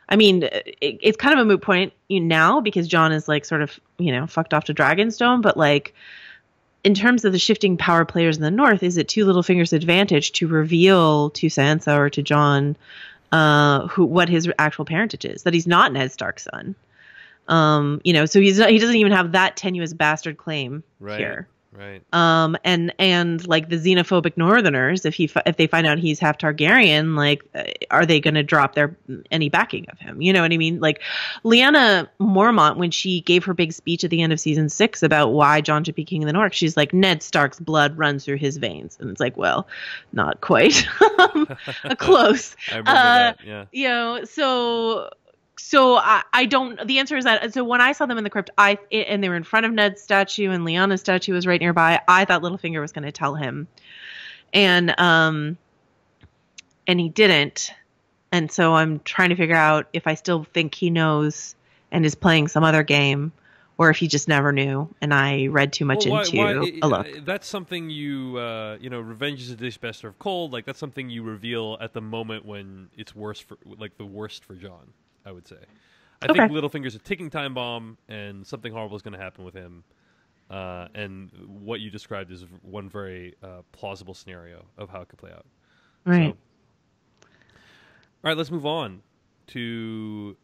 I mean, it's kind of a moot point now because Jon is, like, sort of, fucked off to Dragonstone. But, like... in terms of the shifting power players in the North, is it to Littlefinger's advantage to reveal to Sansa or to Jon what his actual parentage is, that he's not Ned Stark's son. So he doesn't even have that tenuous bastard claim here. Right. And like the xenophobic Northerners, if they find out he's half Targaryen, like, are they going to drop any backing of him? You know what I mean? Like Lyanna Mormont, when she gave her big speech at the end of season 6 about why Jon should be king of the North, she's like, Ned Stark's blood runs through his veins. And it's like, well, not quite. Close. I remember that. Yeah. So I don't. The answer is that. So when I saw them in the crypt, and they were in front of Ned's statue, and Lyanna's statue was right nearby. I thought Littlefinger was going to tell him, and he didn't. And so I'm trying to figure out if I still think he knows and is playing some other game, or if he just never knew and I read too much into a look. That's something revenge is a dish best served cold. Like that's something you reveal at the moment when it's the worst for Jon. I would say. I think Littlefinger's a ticking time bomb, and something horrible is going to happen with him. And what you described is one very plausible scenario of how it could play out. Right. So, all right, let's move on to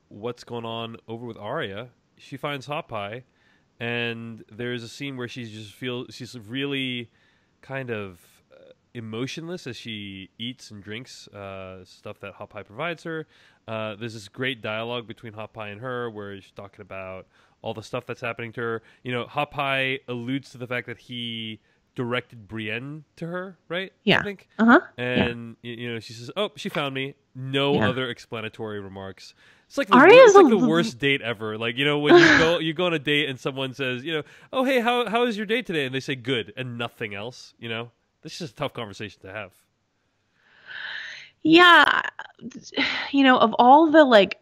what's going on over with Arya. She finds hot pie, and there's a scene where she's really kind of emotionless as she eats and drinks stuff that hot pie provides her. There's this great dialogue between hot pie and her where she's talking about all the stuff that's happening to her. Hot pie alludes to the fact that he directed Brienne to her, right? Yeah. I think. Uh-huh. And she says, "Oh, she found me." No other explanatory remarks. It's like the worst date ever. Like, when you go on a date and someone says, "Oh, hey, how is your date today?" And they say good and nothing else, This is just a tough conversation to have. Yeah. Of all the like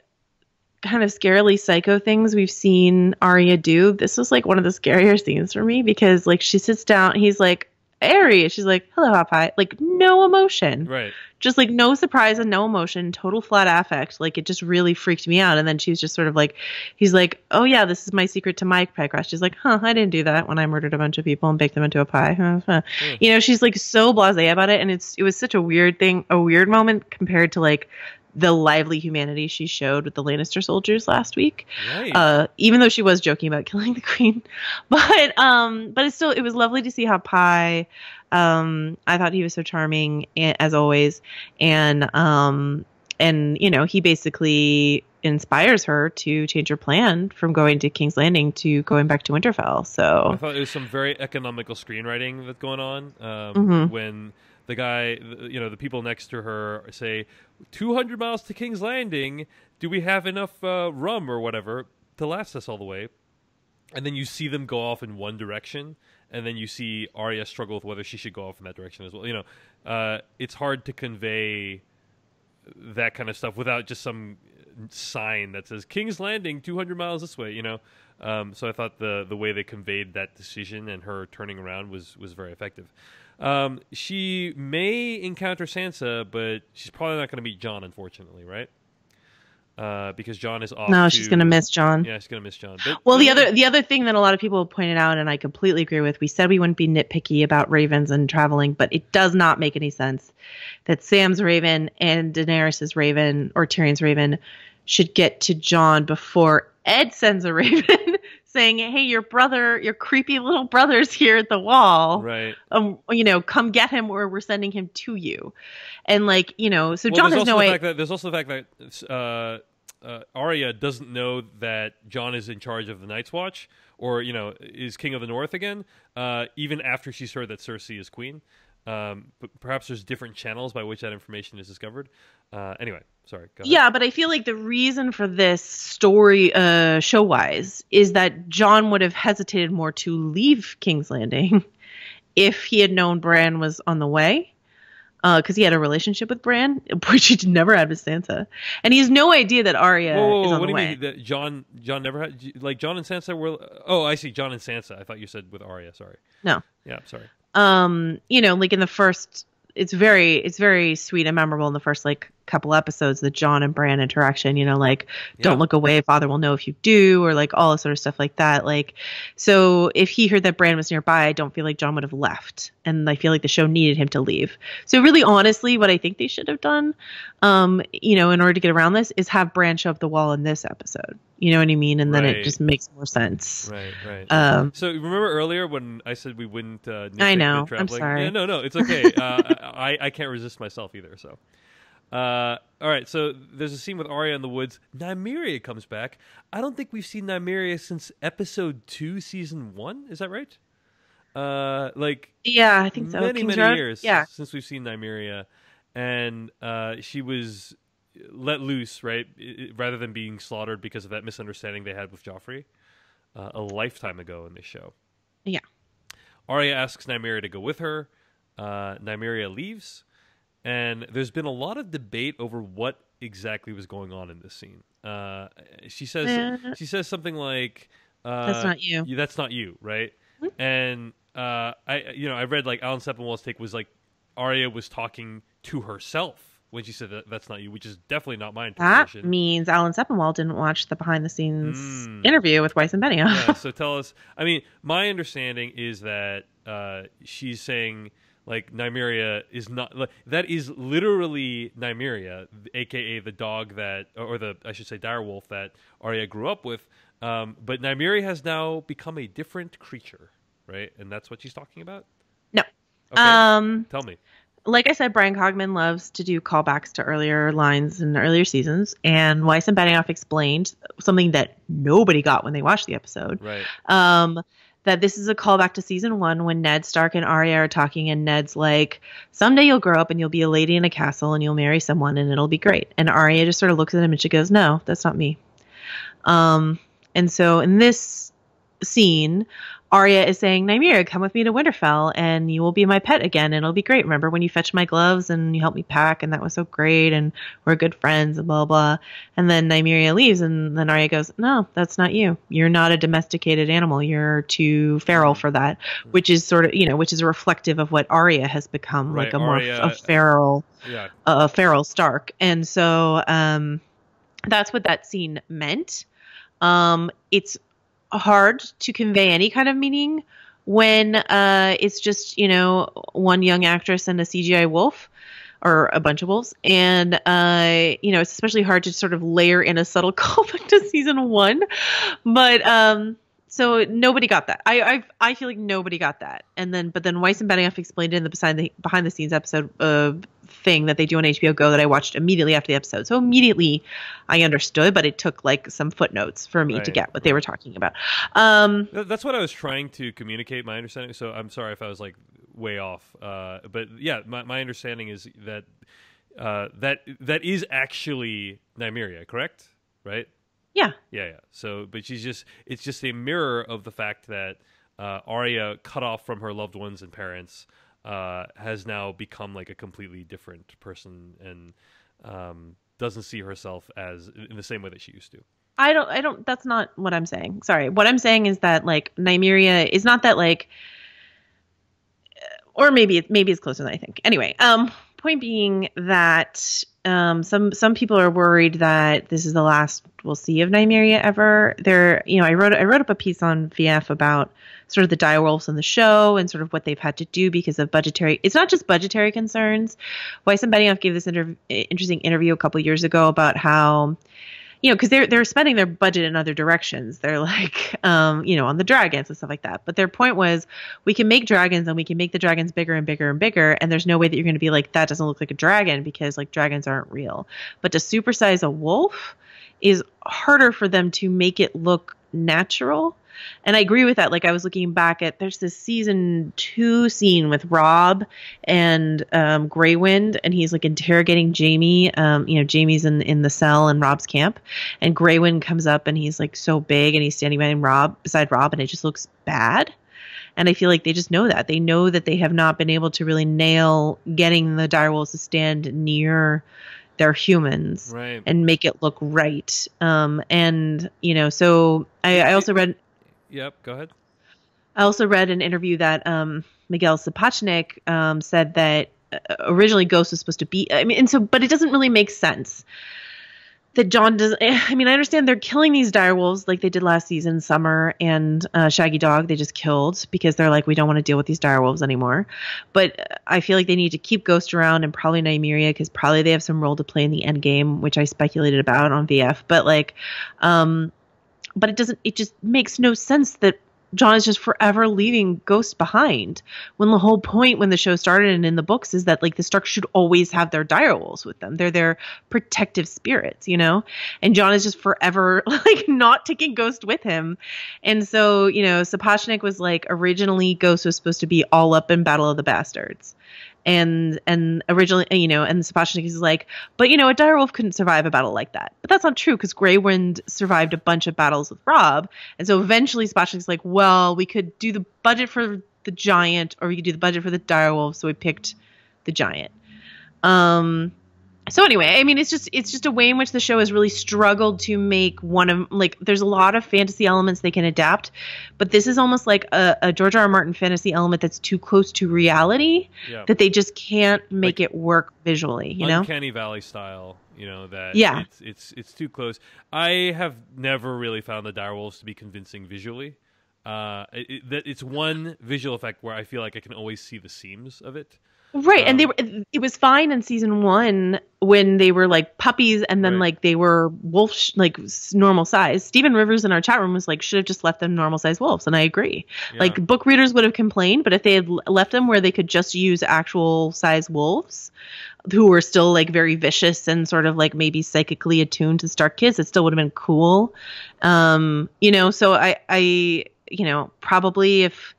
kind of scarily psycho things we've seen Arya do, this was like one of the scarier scenes for me because like she sits down, he's like, Arya, she's like, hello, hot pie. Like no emotion. Right. Just like no surprise and no emotion, total flat affect. Like it just really freaked me out. And then she was just sort of like, he's like, oh yeah, this is my secret to my pie crust. She's like, I didn't do that when I murdered a bunch of people and baked them into a pie. She's like so blasé about it. And it was such a weird moment compared to like the lively humanity she showed with the Lannister soldiers last week. Right. Even though she was joking about killing the queen, but it was lovely to see how Pie. I thought he was so charming as always, and he basically inspires her to change her plan from going to King's Landing to going back to Winterfell. So I thought there was some very economical screenwriting that's going on when the guy, the people next to her say 200 miles to King's Landing. Do we have enough rum or whatever to last us all the way? And then you see them go off in one direction, and then you see Arya struggle with whether she should go off in that direction as well. It's hard to convey that kind of stuff without just some sign that says King's Landing 200 miles this way. So I thought the way they conveyed that decision and her turning around was very effective. She may encounter Sansa, but she's probably not going to meet Jon, unfortunately, right? Because Jon is off. No, she's going to miss Jon. Yeah, she's going to miss Jon. The other thing that a lot of people pointed out, and I completely agree with, we said we wouldn't be nitpicky about ravens and traveling, but it does not make any sense that Sam's raven and Daenerys' raven or Tyrion's raven should get to Jon before Ed sends a raven saying, hey, your creepy little brother's here at the wall. Right. Come get him or we're sending him to you. And so Jon has no way. There's also the fact that Arya doesn't know that Jon is in charge of the Night's Watch or, is King of the North again, even after she's heard that Cersei is queen. But perhaps there's different channels by which that information is discovered. Anyway, sorry. Go ahead. Yeah, but I feel like the reason for this story, show-wise, is that Jon would have hesitated more to leave King's Landing if he had known Bran was on the way. Because he had a relationship with Bran, which he never had with Sansa, and he has no idea that Arya is on the way. What do you mean that Jon never had? Like Jon and Sansa were? Oh, I see. Jon and Sansa. I thought you said with Arya. Sorry. No. Yeah, sorry. Like in the first, it's very sweet and memorable in the first like couple episodes, the John and Bran interaction, like Yeah. don't look away, father will know if you do, or like all sort of stuff like that. Like, so if he heard that Bran was nearby, I don't feel like John would have left. And I feel like the show needed him to leave. So really, honestly, what I think they should have done, in order to get around this is have Bran show up the wall in this episode. You know what I mean? And then it just makes more sense. Right. So remember earlier when I said we wouldn't nitpick I know. the traveling? I'm sorry. Yeah, no, it's okay. I can't resist myself either. So, all right. So there's a scene with Arya in the woods. Nymeria comes back. I don't think we've seen Nymeria since episode 2, season 1. Is that right? Yeah, I think so. Many years since we've seen Nymeria, and she was let loose, right? Rather than being slaughtered because of that misunderstanding they had with Joffrey a lifetime ago in this show. Yeah. Arya asks Nymeria to go with her. Nymeria leaves, and there's been a lot of debate over what exactly was going on in this scene. She says something like, "That's not you. That's not you, right?" Mm-hmm. And I read like Alan Sepinwall's take was like Arya was talking to herself when she said that's not you, which is definitely not my interpretation. That means Alan Sepinwall didn't watch the behind-the-scenes interview with Weiss and Benioff. Yeah, so tell us. I mean, my understanding is that she's saying like Nymeria is not. Like, that is literally Nymeria, aka the dog that, or I should say, direwolf that Arya grew up with. But Nymeria has now become a different creature, right? And that's what she's talking about. No. Okay. Tell me. Like I said, Brian Cogman loves to do callbacks to earlier lines in earlier seasons, and Weiss and Benioff explained something that nobody got when they watched the episode. Right. That this is a callback to season 1 when Ned Stark and Arya are talking, and Ned's like, "Someday you'll grow up and you'll be a lady in a castle and you'll marry someone and it'll be great." And Arya just sort of looks at him and she goes, "No, that's not me." And so in this scene, Arya is saying, "Nymeria, come with me to Winterfell and you will be my pet again and it'll be great. Remember when you fetched my gloves and you helped me pack and that was so great and we're good friends and blah, blah." And then Nymeria leaves and then Arya goes, "No, that's not you. You're not a domesticated animal. You're too feral for that," which is sort of, which is reflective of what Arya has become, right. like a Arya, more feral Stark. And so that's what that scene meant. It's hard to convey any kind of meaning when it's just one young actress and a CGI wolf or a bunch of wolves, and it's especially hard to sort of layer in a subtle callback to season 1, but so nobody got that. I feel like nobody got that. But then Weiss and Benioff explained it in the behind the scenes episode thing that they do on HBO Go that I watched immediately after the episode. So immediately I understood, but it took like some footnotes for me to get what they were talking about. That's what I was trying to communicate, my understanding. So I'm sorry if I was like way off. But yeah, my understanding is that that is actually Nymeria, correct? Right? Yeah. So, but it's just a mirror of the fact that Arya, cut off from her loved ones and parents, has now become like a completely different person and doesn't see herself as in the same way that she used to. I don't, that's not what I'm saying. Sorry. What I'm saying is that like Nymeria is not that like, or maybe it's closer than I think. Anyway, point being that some people are worried that this is the last we'll see of Nymeria ever. I wrote up a piece on VF about sort of the direwolves on the show and sort of what they've had to do because of budgetary. It's not just budgetary concerns. Weiss and Benioff gave this interesting interview a couple years ago about how, because they're spending their budget in other directions. They're like, on the dragons and stuff like that. But their point was, we can make dragons and we can make the dragons bigger and bigger and bigger. And there's no way that you're going to be like, that doesn't look like a dragon because like dragons aren't real. But to supersize a wolf is harder for them to make it look natural. And I agree with that. Like I was looking back at, there's this season 2 scene with Rob and Grey Wind, and he's like interrogating Jamie. Jamie's in the cell in Rob's camp, and Grey Wind comes up and he's like so big and he's standing beside Rob, and it just looks bad. And I feel like they just know that. They know that they have not been able to really nail getting the direwolves to stand near their humans and make it look right. So I also read. Yep, go ahead. I also read an interview that Miguel Sapochnik said that originally Ghost was supposed to be. I mean, and so, but it doesn't really make sense that John does. I mean, I understand they're killing these direwolves like they did last season, Summer and Shaggy Dog. They just killed because they're like, we don't want to deal with these direwolves anymore. But I feel like they need to keep Ghost around and probably Nymeria because probably they have some role to play in the end game, which I speculated about on VF. But like, but it doesn't. It just makes no sense that John is just forever leaving Ghost behind when the whole point when the show started and in the books is that like the Starks should always have their direwolves with them. They're their protective spirits, you know, and John is just forever like not taking Ghost with him. And so, you know, Sapochnik was like originally Ghost was supposed to be all up in Battle of the Bastards. And originally, you know, and Sapochnik is like, but, you know, a direwolf couldn't survive a battle like that. But that's not true because Grey Wind survived a bunch of battles with Robb. And so eventually Sapochnik's like, well, we could do the budget for the giant or we could do the budget for the direwolf. So we picked the giant. So anyway, I mean, it's just a way in which the show has really struggled to make one of like, there's a lot of fantasy elements they can adapt, but this is almost like a George R. R. Martin fantasy element that's too close to reality that they just can't make it work visually, you know? Uncanny Valley style, you know, that it's too close. I have never really found the direwolves to be convincing visually. It's one visual effect where I feel like I can always see the seams of it. Right, and it was fine in season 1 when they were like puppies, and then like they were like normal size. Stephen Rivers in our chat room was like, should have just left them normal size wolves, and I agree. Yeah. Like book readers would have complained, but if they had left them where they could just use actual size wolves, who were still like very vicious and sort of like maybe psychically attuned to Stark kids, it still would have been cool. You know, so I you know, probably if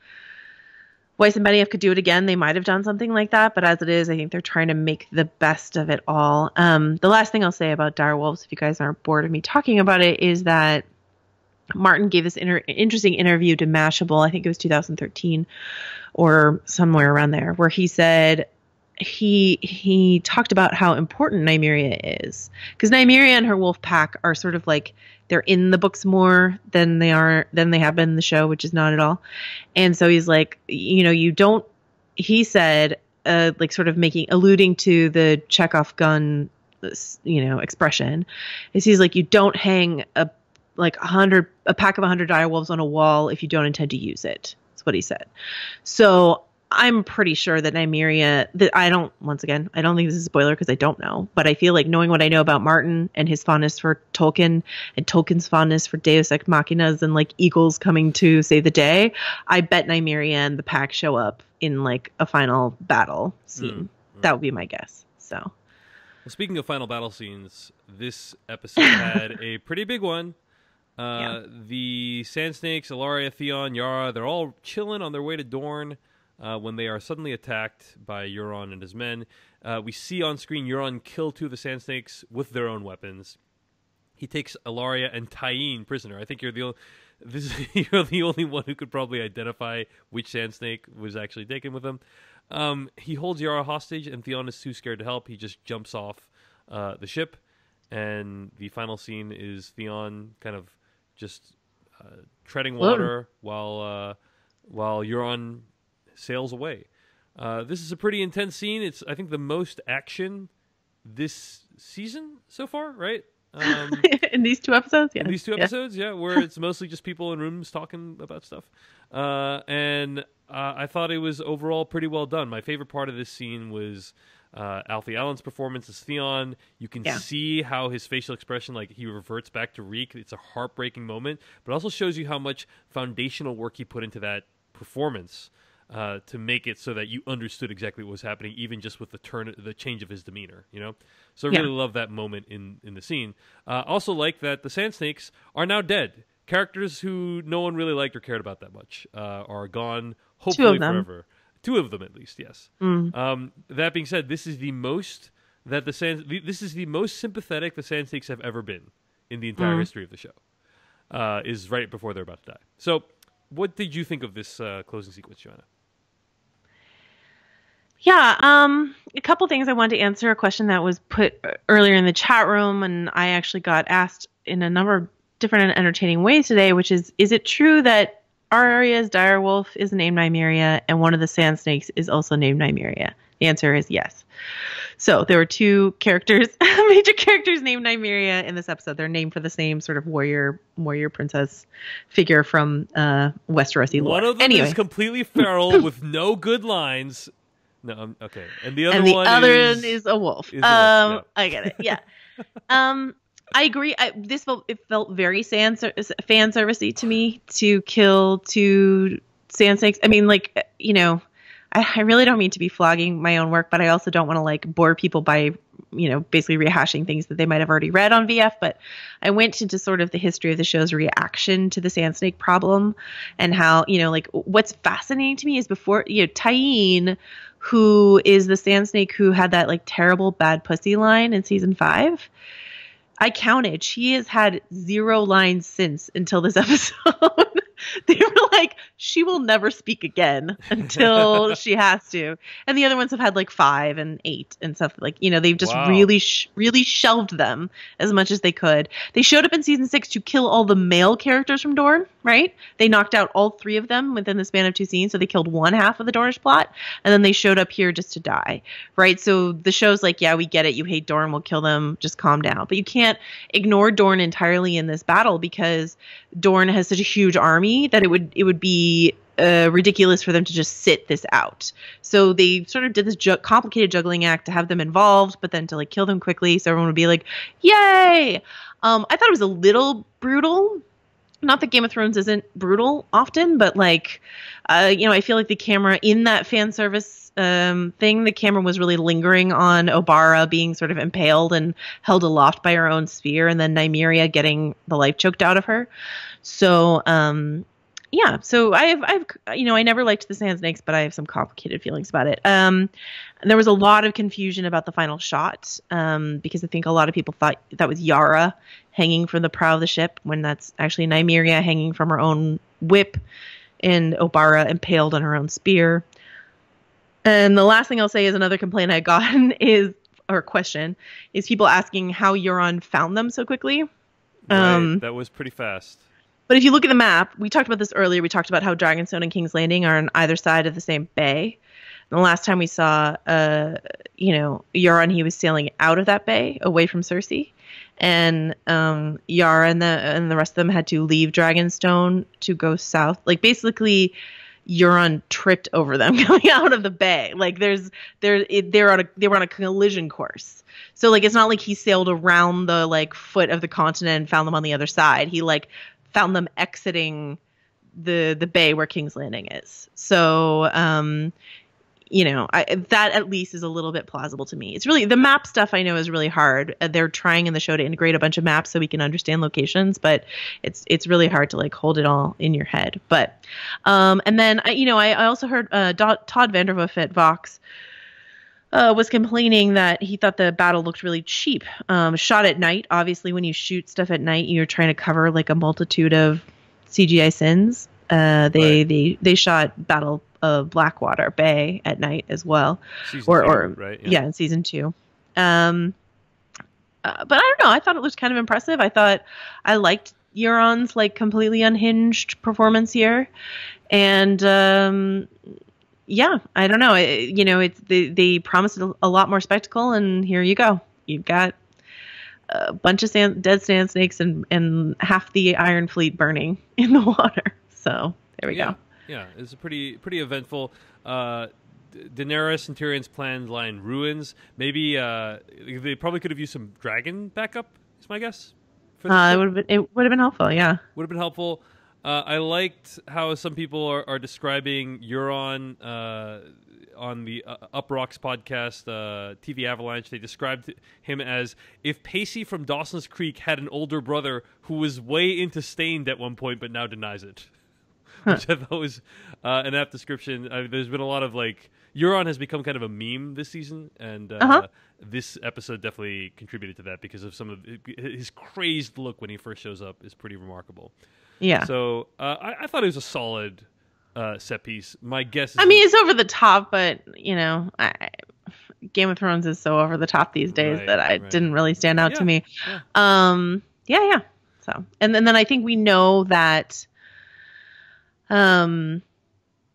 Weiss and Benioff could do it again, they might have done something like that. But as it is, I think they're trying to make the best of it all. The last thing I'll say about direwolves, if you guys aren't bored of me talking about it, is that Martin gave this interesting interview to Mashable, I think it was 2013 or somewhere around there, where he said he talked about how important Nymeria is. Because Nymeria and her wolf pack are sort of like, they're in the books more than they have been in the show, which is not at all. And so he's like, you know, he said, like sort of alluding to the Chekhov gun, you know, expression, is he's like, you don't hang a pack of 100 direwolves on a wall if you don't intend to use it. That's what he said. So I'm pretty sure that Nymeria, I don't think this is a spoiler because I don't know, but I feel like knowing what I know about Martin and his fondness for Tolkien and Tolkien's fondness for Deus Ex Machinas and like eagles coming to save the day, I bet Nymeria and the pack show up in like a final battle scene. That would be my guess. So, well, speaking of final battle scenes, this episode had a pretty big one. The Sand Snakes, Ellaria, Theon, Yara, they're all chilling on their way to Dorne. When they are suddenly attacked by Euron and his men. We see on screen Euron kill 2 of the Sand Snakes with their own weapons. He takes Ellaria and Tyene prisoner. I think you're the only one who could probably identify which Sand Snake was actually taken with him. He holds Yara hostage, and Theon is too scared to help. He just jumps off the ship, and the final scene is Theon kind of just treading water while Euron sails away. This is a pretty intense scene. It's, I think, the most action this season so far, right? In these 2 episodes, yeah. In these 2 episodes, where it's mostly just people in rooms talking about stuff. And I thought it was overall pretty well done. My favorite part of this scene was Alfie Allen's performance as Theon. You can see how his facial expression, like he reverts back to Reek. It's a heartbreaking moment, but it also shows you how much foundational work he put into that performance. To make it so that you understood exactly what was happening, even just with the change of his demeanor, you know? So I really love that moment in the scene. Also like that the Sand Snakes are now dead. Characters who no one really liked or cared about that much are gone, hopefully forever. 2 of them at least, yes. That being said, this is the most sympathetic the Sand Snakes have ever been in the entire history of the show. Is right before they're about to die. So what did you think of this closing sequence, Joanna? Yeah, a couple things I wanted to answer. A question that was put earlier in the chat room, and I actually got asked in a number of different and entertaining ways today, which is it true that Arya's direwolf is named Nymeria and one of the Sand Snakes is also named Nymeria? The answer is yes. So there were two characters, major characters named Nymeria in this episode. They're named for the same sort of warrior princess figure from Westerosi lore. One of them is completely feral with no good lines. No, okay. And the other one is a wolf. Yeah. I get it. Yeah. I agree. It felt very fan servicey to me to kill two sand snakes. I mean, like, you know, I really don't mean to be flogging my own work, but I also don't want to like bore people by, you know, basically rehashing things that they might have already read on VF. But I went into sort of the history of the show's reaction to the sand snake problem and how, you know, like what's fascinating to me is before, you know, Tyene, who is the sand snake who had that like terrible bad pussy line in season 5. I counted. She has had 0 lines since until this episode. They were like, she will never speak again until she has to. And the other ones have had like 5 and 8 and stuff. Like, you know, they've just really shelved them as much as they could. They showed up in season 6 to kill all the male characters from Dorne, right? They knocked out all 3 of them within the span of 2 scenes. So they killed one half of the Dornish plot. And then they showed up here just to die, right? So the show's like, yeah, we get it. You hate Dorne. We'll kill them. Just calm down. But you can't ignore Dorne entirely in this battle because Dorne has such a huge army that it would be ridiculous for them to just sit this out. So they sort of did this complicated juggling act to have them involved, but then to like kill them quickly so everyone would be like, yay! I thought it was a little brutal. Not that Game of Thrones isn't brutal often, but like, you know, I feel like the camera in that fan service thing, the camera was really lingering on Obara being sort of impaled and held aloft by her own spear, and then Nymeria getting the life choked out of her. So, yeah, so I've, you know, I never liked the sand snakes, but I have some complicated feelings about it. And there was a lot of confusion about the final shot, because I think a lot of people thought that was Yara hanging from the prow of the ship when that's actually Nymeria hanging from her own whip and Obara impaled on her own spear. And the last thing I'll say is another complaint I gotten or question is people asking how Euron found them so quickly. Right, that was pretty fast. But if you look at the map, we talked about this earlier. We talked about how Dragonstone and King's Landing are on either side of the same bay. And the last time we saw, you know, Euron, he was sailing out of that bay, away from Cersei. And Yara and the rest of them had to leave Dragonstone to go south. Like, basically, Euron tripped over them coming out of the bay. Like, they were on a collision course. So, like, it's not like he sailed around the, like, foot of the continent and found them on the other side. He, like, found them exiting the bay where King's Landing is. So, you know, that at least is a little bit plausible to me. It's really, the map stuff I know is really hard. They're trying in the show to integrate a bunch of maps so we can understand locations, but it's really hard to like hold it all in your head. But, and then, you know, I also heard Todd Vanderhoof at Vox was complaining that he thought the battle looked really cheap. Shot at night. Obviously, when you shoot stuff at night, you're trying to cover like a multitude of CGI sins. They shot Battle of Blackwater Bay at night as well, right? Yeah, in season 2. But I don't know. I thought it looked kind of impressive. I liked Euron's like completely unhinged performance here, and yeah, I don't know. You know, they promised a lot more spectacle, and here you go. You've got a bunch of dead sand snakes and half the Iron Fleet burning in the water. So there we go. Yeah, it's a pretty eventful. Daenerys and Tyrion's planned lie in ruins. Maybe they probably could have used some dragon backup. Is my guess. It would have been helpful. Yeah, would have been helpful. I liked how some people are describing Euron on the Up Rocks podcast, TV Avalanche. They described him as if Pacey from Dawson's Creek had an older brother who was way into Stained at one point but now denies it. Which I thought was an apt description. There's been a lot of like Euron has become kind of a meme this season, and this episode definitely contributed to that because of some of his crazed look when he first shows up is pretty remarkable. Yeah. So I thought it was a solid set piece. My guess is I mean, it's over the top, but you know, Game of Thrones is so over the top these days that it didn't really stand out to me. Yeah. So, and then I think we know that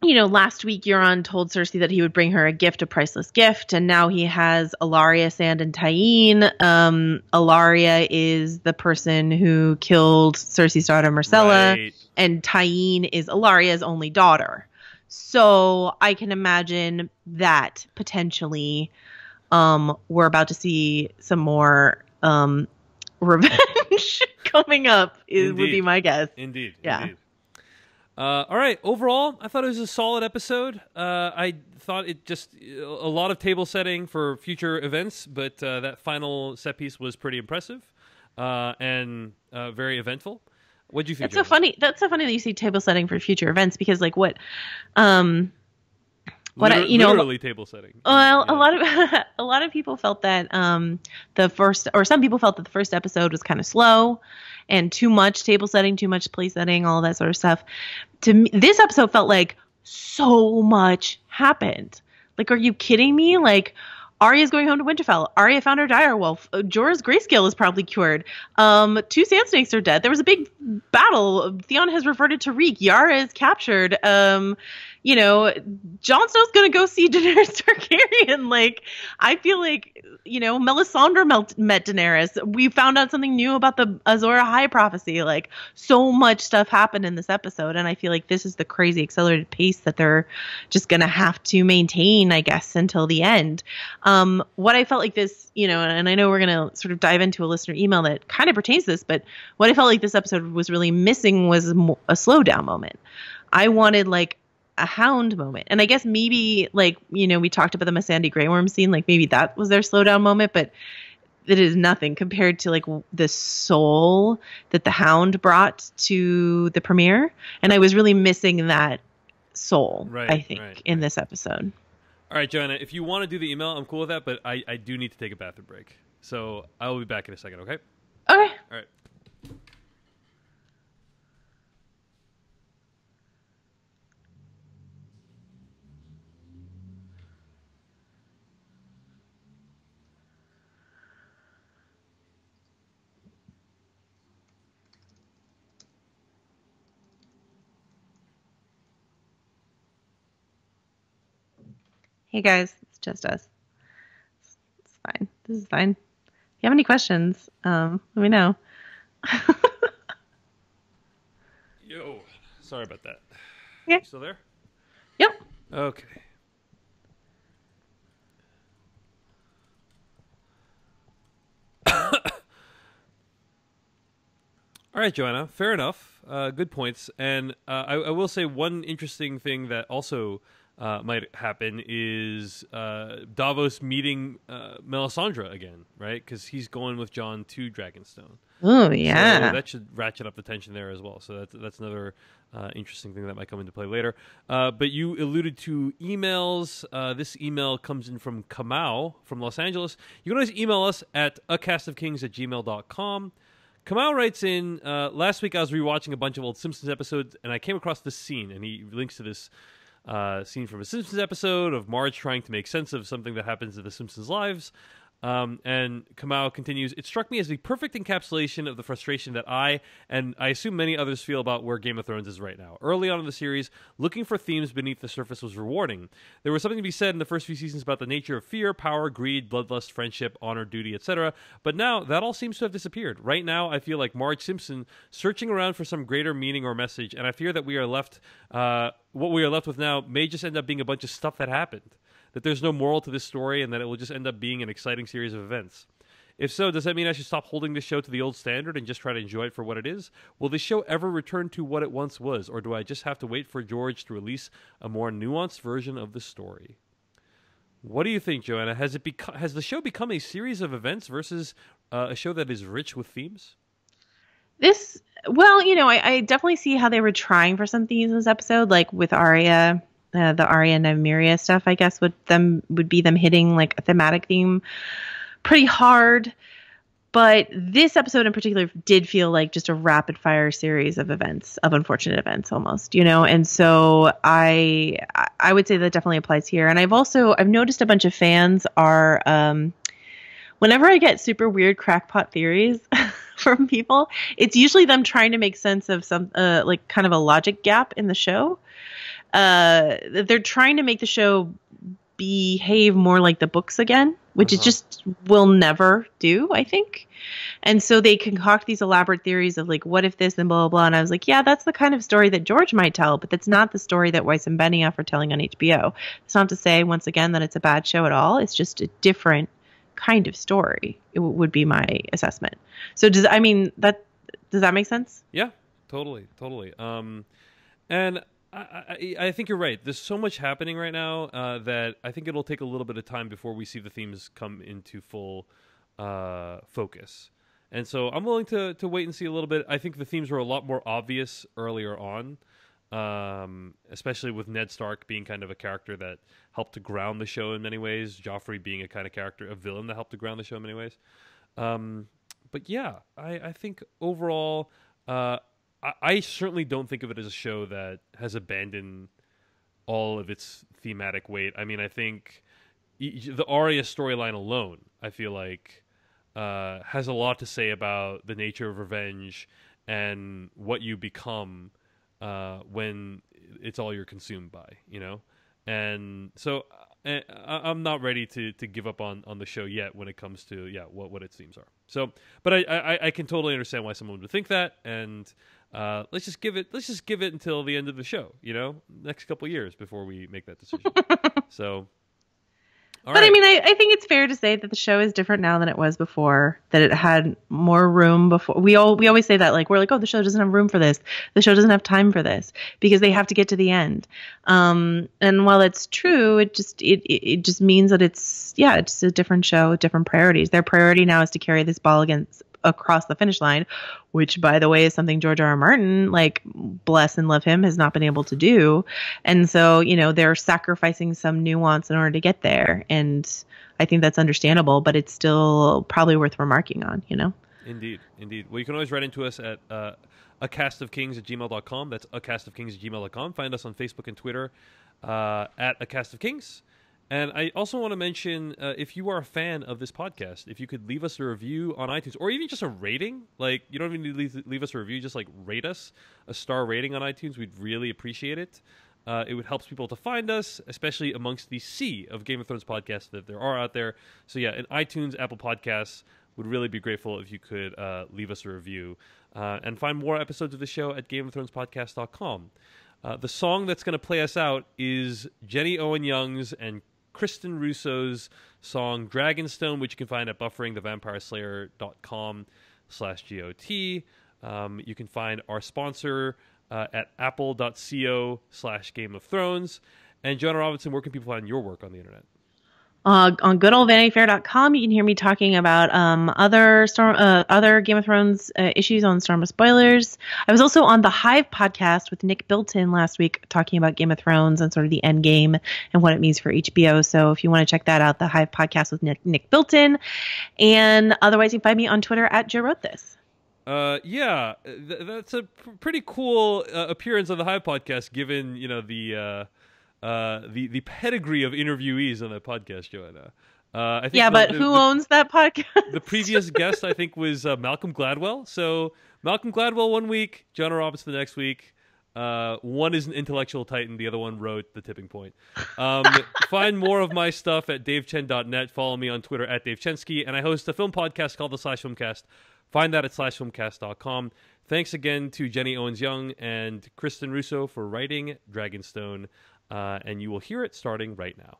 last week Euron told Cersei that he would bring her a gift, a priceless gift, and now he has Ilaria, Sand, and Tyene. Ilaria is the person who killed Cersei's daughter Myrcella, Right. and Tyene is Ilaria's only daughter. So I can imagine that potentially we're about to see some more revenge coming up, would be my guess. Indeed. Yeah. Indeed. All right. Overall, I thought it was a solid episode. I thought it just a lot of table setting for future events, but that final set piece was pretty impressive and very eventful. What did you think? That's so funny. That's so funny that you see table setting for future events because, like, literally table setting. Well, yeah. a lot of people felt that some people felt that the first episode was kind of slow and too much table setting, too much place setting, all that sort of stuff. To me, this episode felt like so much happened. Like, are you kidding me? Like, Arya's going home to Winterfell. Arya found her direwolf. Jorah's grayscale is probably cured. 2 sand snakes are dead. There was a big battle. Theon has reverted to Reek. Yara is captured. Jon Snow's going to go see Daenerys Targaryen. Like, I feel like, Melisandre met Daenerys. We found out something new about the Azor Ahai prophecy. Like, so much stuff happened in this episode, and I feel like this is the crazy accelerated pace that they're just going to have to maintain, I guess, until the end. What I felt like this, and I know we're going to sort of dive into a listener email that kind of pertains to this, but what I felt like this episode was really missing was a slowdown moment. I wanted, like, a Hound moment. And I guess maybe, like, we talked about the Missandei Grey Worm scene, like maybe that was their slowdown moment, but it is nothing compared to, like, the soul that the Hound brought to the premiere. And I was really missing that soul, I think, in this episode. All right, Joanna, if you want to do the email, I'm cool with that, but I do need to take a bathroom break. So I will be back in a second, okay? Okay. All right. Hey guys, it's just us. It's fine. This is fine. If you have any questions, let me know. Yo, sorry about that. Yeah. You still there? Yep. Okay. All right, Joanna. Fair enough. Good points. And I will say one interesting thing that also might happen is Davos meeting Melisandre again, right? Because he's going with Jon to Dragonstone. Oh, yeah. So that should ratchet up the tension there as well. So that's another interesting thing that might come into play later. But you alluded to emails. This email comes in from Kamau from Los Angeles. You can always email us at acastofkings@gmail.com. Kamau writes in, last week I was rewatching a bunch of old Simpsons episodes, and I came across this scene, and he links to this scene from a Simpsons episode of Marge trying to make sense of something that happens in the Simpsons' lives. And Kamau continues, it struck me as the perfect encapsulation of the frustration that and I assume many others feel about where Game of Thrones is right now. Early on in the series, looking for themes beneath the surface was rewarding. There was something to be said in the first few seasons about the nature of fear, power, greed, bloodlust, friendship, honor, duty, etc. But now, that all seems to have disappeared. Right now, I feel like Marge Simpson searching around for some greater meaning or message, and I fear that what we are left with now may just end up being a bunch of stuff that happened. That there's no moral to this story and that it will just end up being an exciting series of events. If so, does that mean I should stop holding this show to the old standard and just try to enjoy it for what it is? Will this show ever return to what it once was, or do I just have to wait for George to release a more nuanced version of the story? What do you think, Joanna? Has the show become a series of events versus a show that is rich with themes? I definitely see how they were trying for some themes in this episode, like with Arya. The Arya and Nymeria stuff, I guess, would be them hitting like a thematic theme pretty hard. But this episode in particular did feel like just a rapid fire series of events, of unfortunate events almost, And so I would say that definitely applies here. And I've noticed a bunch of fans are, whenever I get super weird crackpot theories from people, it's usually them trying to make sense of some, like kind of a logic gap in the show. they're trying to make the show behave more like the books again, which it just will never do, I think. And so they concoct these elaborate theories of like, what if this and blah, blah, blah. And I was like, yeah, that's the kind of story that George might tell, but that's not the story that Weiss and Benioff are telling on HBO. It's not to say, once again, that it's a bad show at all. It's just a different kind of story. It would be my assessment. So does that make sense? Yeah, totally. And I think you're right. There's so much happening right now that I think it'll take a little bit of time before we see the themes come into full focus. And so I'm willing to wait and see a little bit. I think the themes were a lot more obvious earlier on, especially with Ned Stark being kind of a character that helped to ground the show in many ways. Joffrey being a kind of character, a villain that helped to ground the show in many ways. But yeah, I think overall... I certainly don't think of it as a show that has abandoned all of its thematic weight. I mean, I think the Arya storyline alone, I feel like, has a lot to say about the nature of revenge and what you become when it's all you're consumed by, you know? And so I'm not ready to give up on the show yet when it comes to what its themes are. So, but I can totally understand why someone would think that, and let's just give it until the end of the show, you know, next couple years before we make that decision. So. All but right. I mean, I think it's fair to say that the show is different now than it was before, that it had more room before. We always say that, like, we're like, oh, the show doesn't have room for this. The show doesn't have time for this because they have to get to the end. And while it's true, it just means that it's a different show, different priorities. Their priority now is to carry this ball across the finish line, which, by the way, is something George R. R. Martin, like, bless and love him, has not been able to do. And so, you know, they're sacrificing some nuance in order to get there. And I think that's understandable, but it's still probably worth remarking on, you know? Indeed. Well, you can always write into us at acastofkings@gmail.com. That's acastofkings@gmail.com. Find us on Facebook and Twitter at acastofkings. And I also want to mention, if you are a fan of this podcast, if you could leave us a review on iTunes, or even just a rating. Like, you don't even need to leave us a review, just like rate us, a star rating on iTunes. We'd really appreciate it. It would help people to find us, especially amongst the sea of Game of Thrones podcasts that there are out there. So yeah, in iTunes, Apple Podcasts, would really be grateful if you could leave us a review. And find more episodes of the show at GameOfThronesPodcast.com. The song that's going to play us out is Jenny Owen Young's and Kristen Russo's song Dragonstone, which you can find at bufferingthevampireslayer.com/GOT. You can find our sponsor at apple.co/Game of Thrones. And Jonah Robinson, where can people find your work on the internet? On good old VanityFair.com, you can hear me talking about other Game of Thrones issues on Storm of Spoilers. I was also on the Hive podcast with Nick Bilton last week talking about Game of Thrones and sort of the end game and what it means for HBO. So if you want to check that out, the Hive podcast with Nick Bilton. And otherwise, you can find me on Twitter at Joe Wrote This. That's a pretty cool appearance on the Hive podcast, given, you know, the pedigree of interviewees on that podcast, Joanna. I think but who owns that podcast? The previous guest, I think, was Malcolm Gladwell. So Malcolm Gladwell one week, Jonah Robinson the next week. One is an intellectual titan, the other one wrote The Tipping Point. Find more of my stuff at davechen.net. Follow me on Twitter at davechensky, and I host a film podcast called the /Filmcast. Find that at /filmcast.com. Thanks again to Jenny Owens Young and Kristen Russo for writing Dragonstone. And you will hear it starting right now.